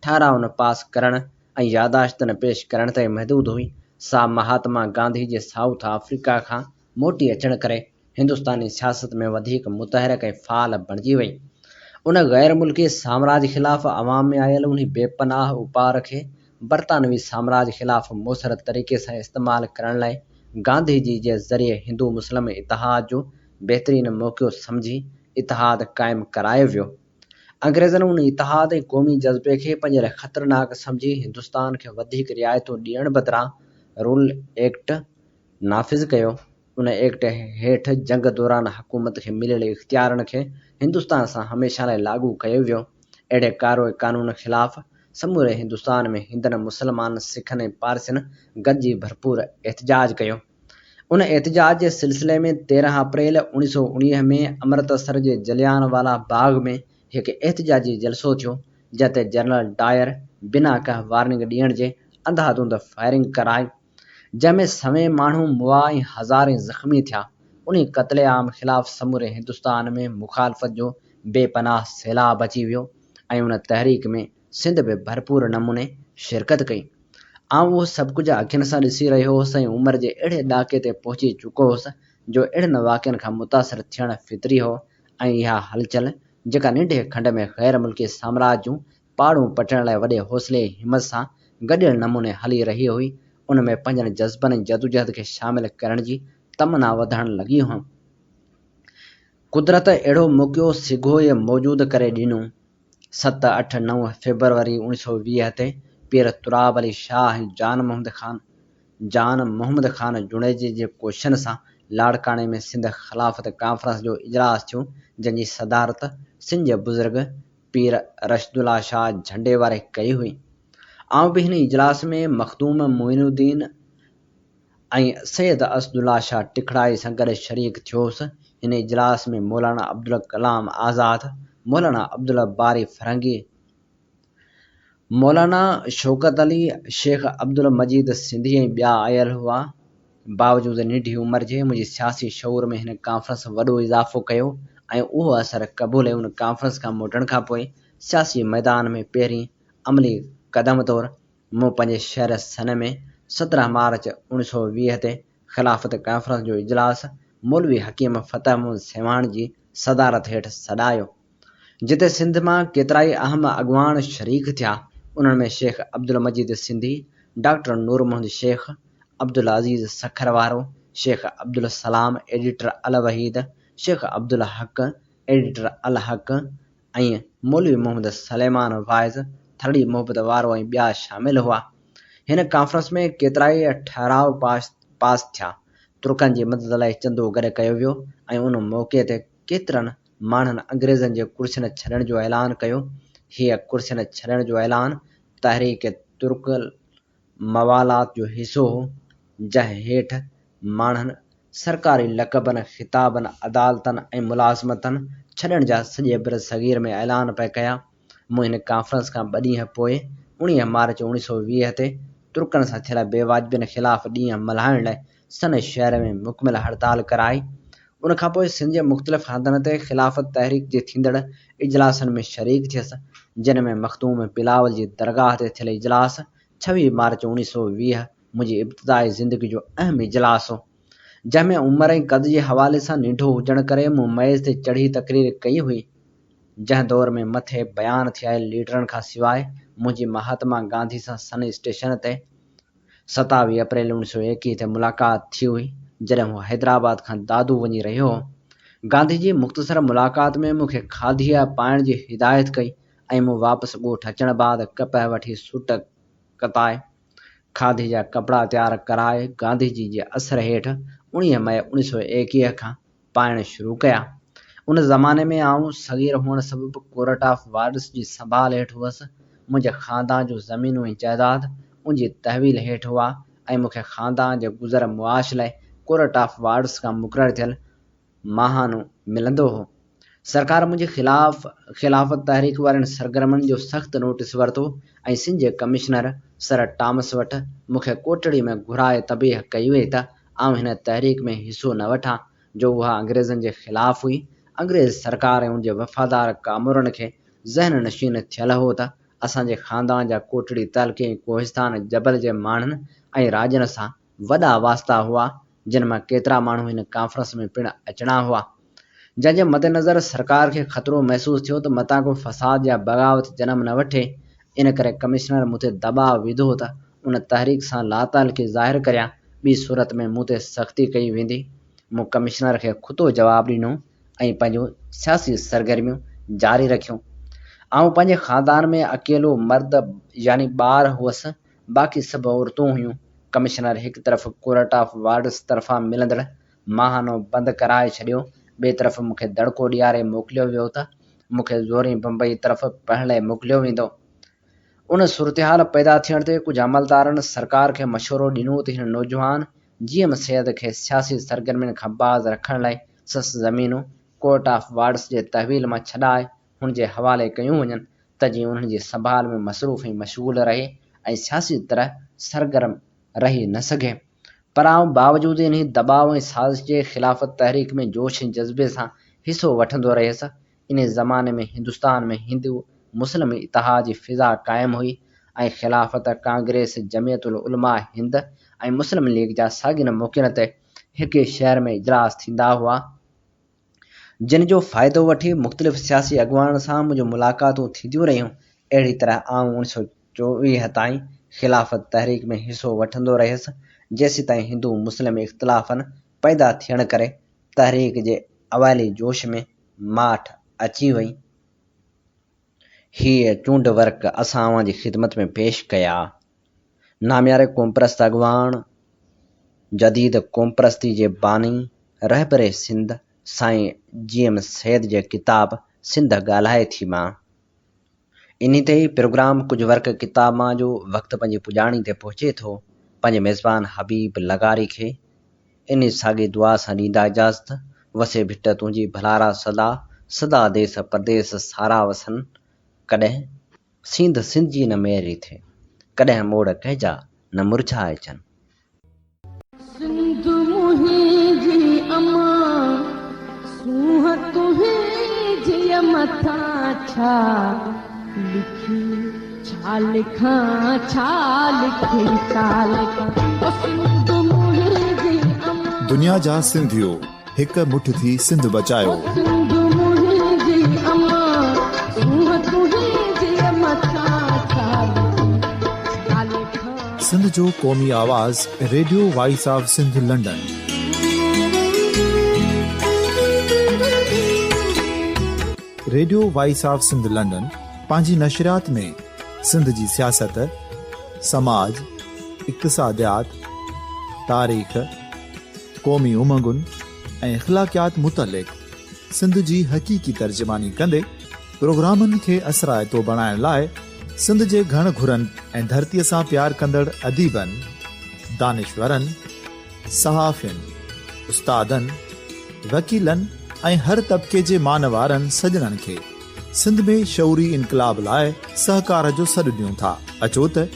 Speaker 2: ठाराउनि पास करण ऐं यादाश्तनि पेश करण ते महदूद हुई, सा महात्मा गांधी जे साउथ अफ्रीका खां मोटी अचण करे हिंदुस्तानी सियासत में वधीक मुतहरक ऐं फ़ाल बणिजी वई। उन गैर मुल्की साम्राज्य ख़िलाफ़ अवाम में आयल उन बेपनाह उपार खे बरतानवी साम्राज्य ख़िलाफ़ मुसर तरीक़े सां इस्तेमालु करण लाइ गांधी जी जे ज़रिए हिंदू मुस्लिम इतिहाद जो बहितरीन मौक़ो सम्झी इतिहाद क़ाइमु करायो वियो। अंग्रेज़नि उन इतिहाद ऐं क़ौमी जज़्बे खे पंहिंजे लाइ ख़तरनाक सम्झी हिंदुस्तान खे वधीक रिआयतूं ॾियण बदिरां रूल एक्ट नाफ़िज़ कयो। उन एक्ट हेठि जंग दौरान हुकूमत खे मिलियल इख़्तियारनि खे हिंदुस्तान सां हमेशह लाइ लागू कयो वियो। अहिड़े कारो क़ानून ख़िलाफ़ समूरे हिंदुस्तान में हिंदुनि मुसलमान सिखनि ऐं पारसियुनि गॾिजी भरपूर एहतजाज कयो। उन एहतजाज जे सिलसिले में 13 अप्रैल 1919 में अमृतसर जे जलियानवाला बाग में हिकु एहतजाजी जलसो थियो, जंहिं जनरल डायर बिना का वार्निंग ॾियण जे अंधाधुंध फायरिंग कराई, जंहिंमें सवें माण्हू मुआ ऐं हज़ारें ज़ख़्मी थिया। उन क़त्लेआम ख़िलाफ़ समूरे हिंदुस्तान में मुखालफ़त जो बेपनाह सैलाब अची वियो ऐं उन तहरीक में सिंध बि भरपूर नमूने शिरकत कई। आउं उहो सभु कुझु अखियुनि सां ॾिसी रहियो हुउसि ऐं उमिरि जे अहिड़े ॾाके ते पहुची चुको हुउसि जो अहिड़नि वाक़िअनि खां मुतासिर थियणु फितरी हो ऐं इहा हलचल जेका नंढे खंड में ग़ैर मुल्की साम्राज्य जूं पहाड़ूं पटण लाइ वॾे हौसले ऐं हिमत सां गॾियल नमूने हली रही हुई, उन में पंहिंजनि जज़्बनि ऐं जदोजहद खे शामिल करण जी तमना वधण लॻी हुअमि। कुदरत अहिड़ो मौक़ो सिघोए मौजूद करे ॾिनो। 7, 8, 9 फेबरवरी 1920 ते पीर तुराब अली शाह ऐं जान मोहम्मद खान जुनेजी जे कोशिशनि सां लाड़काणे में सिंध ख़िलाफ़त कॉन्फ्रेंस जो इजलास थियो, जंहिंजी सदारत सिंध जे बुज़ुर्ग पीर रशदुल्ला शाह झंडे वारे कई हुई। आउं बि हिन इजलास में मखदूम मोइनुद्दीन ऐं सैयद असदुल्ला शाह टिखड़ाई सां गॾु शरीक थियो हुउसि। हिन इजलास में मौलाना अब्दुल कलाम आज़ाद, मौलाना अब्दुल बारी फरंगी, मौलाना शौकत अली, शेख अब्दुल मजीद सिंधी ऐं ॿिया आयल हुआ। बावजूदि नंढी उमिरि जे मुंहिंजी सियासी शऊर में हिन कॉन्फ्रेंस वॾो इज़ाफ़ो कयो ऐं उहो असर क़बूल उन कॉन्फ्रेंस खां मोटण खां पोइ सियासी मैदान में पहिरीं अमली क़दम तौरु मूं पंहिंजे शहर सन में 17 मार्च 1920 ते ख़िलाफ़त कॉन्फ्रेंस जो इजलास मौलवी हकीम फ़तह मुहम्मद सेवाण जी सदारत हेठि सॾायो, जिते सिंध मां केतिराई अहम अॻवान शरीक थिया। उन्हनि में शेख अब्दुल मजीद सिंधी, डॉक्टर नूर मोहम्मद शेख, अब्दुल अज़ीज़ सखर वारो, शेख अब्दुल सलाम एडिटर अल वहीद, शेख अब्दुल हक एडिटर अल हक ऐं मौलवी मोहम्मद सलेमान वाइज़ थरड़ी मोहब्बत वारो ऐं ॿिया शामिल हुआ। हिन कॉन्फ्रेंस में केतिराई ठहराव पास थिया। तुर्कनि जी मदद लाइ चंदो गॾु कयो वियो ऐं उन मौक़े ते केतिरनि माण्हुनि अंग्रेज़नि जे कुर्सियुनि छॾण जो ऐलान कयो। हीअ कुर्सियुनि छॾण जो ऐलान तहरीक तुर्क मवालात जो हिसो हो, जंहिं हेठि माण्हुनि सरकारी लक़बनि, ख़िताबनि, अदालतनि ऐं मुलाज़मतनि छॾण जा सॼे बर सग़ीर में ऐलान पिया कया। मूं हिन कॉन्फ्रेंस खां 2 ॾींहं पोइ 19 मार्च 1920 ते तुर्कनि सां थियल बेवाजिबियुनि ख़िलाफ़ ॾींहं मल्हाइण लाइ सन शहर में मुकमिल हड़ताल कराई। उन खां पोइ सिंध जे मुख़्तलिफ़ हंधनि ते ख़िलाफ़त तहरीक जे थींदड़ इजलासनि में शरीक थियसि, जिन में मखदूम बिलावल जी दरगाह ते थियल इजलास 26 मार्च 1920 मुंहिंजी इब्तिदाई ज़िंदगी जो अहम इजलास हो, जंहिंमें उमिरि ऐं क़द जे हवाले सां नंढो हुजण करे मूं मेज़ ते चढ़ी तक़रीर कई हुई। जंहिं दौर में मथे बयान थियल लीडरनि खां सवाइ मुंहिंजी महात्मा गांधी सां सन स्टेशन ते 27 अप्रैल 1921 ते मुलाक़ात थी हुई, जॾहिं हू हैदराबाद खां दादू वञी रहियो हो। गांधी जी मुख़्तसर मुलाक़ात में मूंखे खाधीअ पाइण जी हिदायत कई ऐं मूं वापसि ॻोठ अचण बाद कपह वठी सूट कताए खाधी जा कपिड़ा तयारु कराए गांधी जी जे असर हेठि 19 मई 1921 खां पाइण शुरू कया। उन ज़माने में आउं सग़ीर हुअण सबबि कोर्ट ऑफ वार्ड्स जी संभाल हेठि हुअसि। मुंहिंजे ख़ानदान जूं ज़मीनूं ऐं जाइदाद उनजी तहवील हेठि हुआ ऐं मूंखे ख़ानदान जे गुज़र मुआश लाइ कोर्ट ऑफ वार्ड्स खां मुक़ररु थियल माहानो मिलंदो हो। सरकार मुंहिंजे ख़िलाफ़त तहरीक वारनि सरगर्मनि जो सख़्तु नोटिस वरितो ऐं सिंध जे कमिश्नर सर टॉमस वटि मूंखे कोटड़ी में घुराए तबीह कई वई त आउं हिन तहरीक में हिसो न वठां, जो उहा अंग्रेज़नि जे ख़िलाफ़ हुई। अंग्रेज़ सरकार ऐं उनजे वफ़ादार कामरनि खे ज़हन नशीन थियल हो त असांजे ख़ानदान जा कोटड़ी तहलके ऐं कोहिस्तान जबल जे माण्हुनि ऐं राजनि सां वॾा वास्ता हुआ, जिन मां केतिरा माण्हू हिन कॉन्फ्रेंस में पिणु अचणा हुआ। जंहिंजे मद्देनज़र सरकार खे ख़तरो महसूस थियो त मतां को फ़साद या बग़ावत जनम न वठे। इन करे कमिश्नर मूं ते दबाव विधो त उन तहरीक सां लातालगी ज़ाहिर करियां, ॿी सूरत में मूं ते सख़्ती कई वेंदी। मूं कमिश्नर खे खुतो जवाबु ॾिनो ऐं पंहिंजो सियासी सरगर्मियूं जारी रखियूं। आउं पंहिंजे ख़ानदान में अकेलो मर्द यानी ॿार हुअसि, बाक़ी सभु औरतूं हुयूं। कमिश्नर हिकु तरफ़ कोर्ट ऑफ वार्ड्स तरफ़ां मिलंदड़ माहानो बंदि कराए छॾियो, ॿिए तरफ़ मूंखे दड़को ॾियारे मोकिलियो वियो त मूंखे ज़ोरी बम्बई तरफ़ पढ़ण लाइ मोकिलियो वेंदो। उन सूरतहाल पैदा थियण ते कुझु अमलदारनि सरकार खे मशवरो ॾिनो त हिन नौजवान जीएम सैद खे सियासी सरगर्मियुनि खां बाज़ रखण लाइ सस ज़मीनूं कोर्ट ऑफ वार्ड्स जे तहवील मां छॾाए हुन जे हवाले कयूं वञनि त जीअं उन्हनि जी संभाल में मसरूफ़ ऐं मशगूल रहे ऐं सियासी तरह सरगर्म रही न सघे। पर आउं बावजूदि इन दबाव ऐं साज़िश जे ख़िलाफ़त तहरीक में जोश ऐं जज़्बे सां हिसो वठंदो रहियसि। इन ज़माने में हिंदुस्तान में हिंदू मुस्लिम इतिहाद जी फ़िज़ा क़ाइमु हुई ऐं ख़िलाफ़त कांग्रेस जमियतुल उलमा हिंद ऐं मुस्लिम लीग जा साॻिन मौक़नि ते हिक शहर में इजलास थींदा हुआ, जिन जो फ़ाइदो वठी मुख़्तलिफ़ सियासी अॻुवाननि सां मुंहिंजूं मुलाक़ातूं थींदियूं रहियूं। अहिड़ी तरह आउं 1924 ताईं ख़िलाफ़त तहरीक में हिसो वठंदो रहियसि, जेसीं ताईं हिंदू मुस्लिम इख़्तिलाफ़नि पैदा थियण करे तहरीक जे अवाइली जोश में माठ अची वई। हीअ चूंड वर्क असां अवां जी ख़िदमत में पेश कया। नामियारे क़ौमप्रस्त अॻुवान जदीद क़ौमप्रस्ती जे बानी रहबरे सिंध साईं जीएम सैद जे किताब सिंध ॻाल्हाए थी मां। इन ते ई प्रोग्राम कुझु वर्क किताब मां जो वक़्तु पंहिंजी पुॼाणी ते पहुचे थो। पंहिंजे मेज़बान हबीब लगारी खे इन साॻी दुआ सां ॾींदा इजाज़त। वसे भिट तुंहिंजी भलारा सदा सदा देस परदेस सारा वसन। कॾहिं सिंध सिंध जी न मेरी थे, कॾहिं मोड़ कहिजा न मुरझाए चन।
Speaker 3: सिंध मुंहिंजी अमा सूंह तुंहिंजी मथां छा लिखी छा लिखां छा लिखी छा लिखां। सिंध मुंहिंजी अमा
Speaker 1: दुनिया जा सिंधियो हिक मुठ थी सिंध बचायो।
Speaker 3: सिंध मुंहिंजी अमा सूंह तुंहिंजी मथां छा लिखी छा लिखां।
Speaker 1: सिंध जो क़ौमी आवाज़ radio voice of Sindh London. Radio voice of Sindh London पंहिंजी नशरियात में सिंध जी सियासत, समाज, इक़्तिसादियात, तारीख़, क़ौमी उमंगुनि ऐं अख़लाक़ियात मुतलिक़ सिंध जी हक़ीक़ी तर्जुमानी कंदे प्रोग्रामनि खे असराइतो बणाइण लाइ सिंध जे घण घुरनि ऐं धरतीअ सां प्यार कंदड़ अदीबनि, दानिश्वरनि, सहाफ़ियुनि, उस्तादनि, वकीलनि ऐं हर तबिके जे मानवारनि सजणनि खे सिंध में शऊरी इनक़लाब लाइ सहकार जो सॾु ॾियूं था। अचो त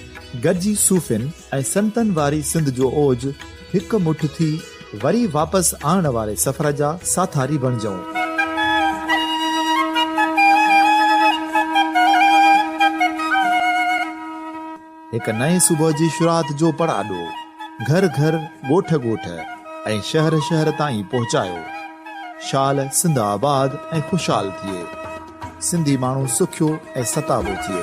Speaker 1: गॾिजी सूफ़ियुनि ऐं संतनि वारी सिंध जो ओज हिक मुठ थी वरी वापसि आणण वारे सफ़र जा साथारी बणिजऊं। हिक नए सुबुह जी शुरूआत जो पड़ाॾो घर घर ॻोठ ॻोठ ऐं शहर शहर ताईं पहुचायो। शाल सिंध आबाद ऐं ख़ुशहाल थिए, सिंधी माण्हू सुखियो ऐं सताबो थिए।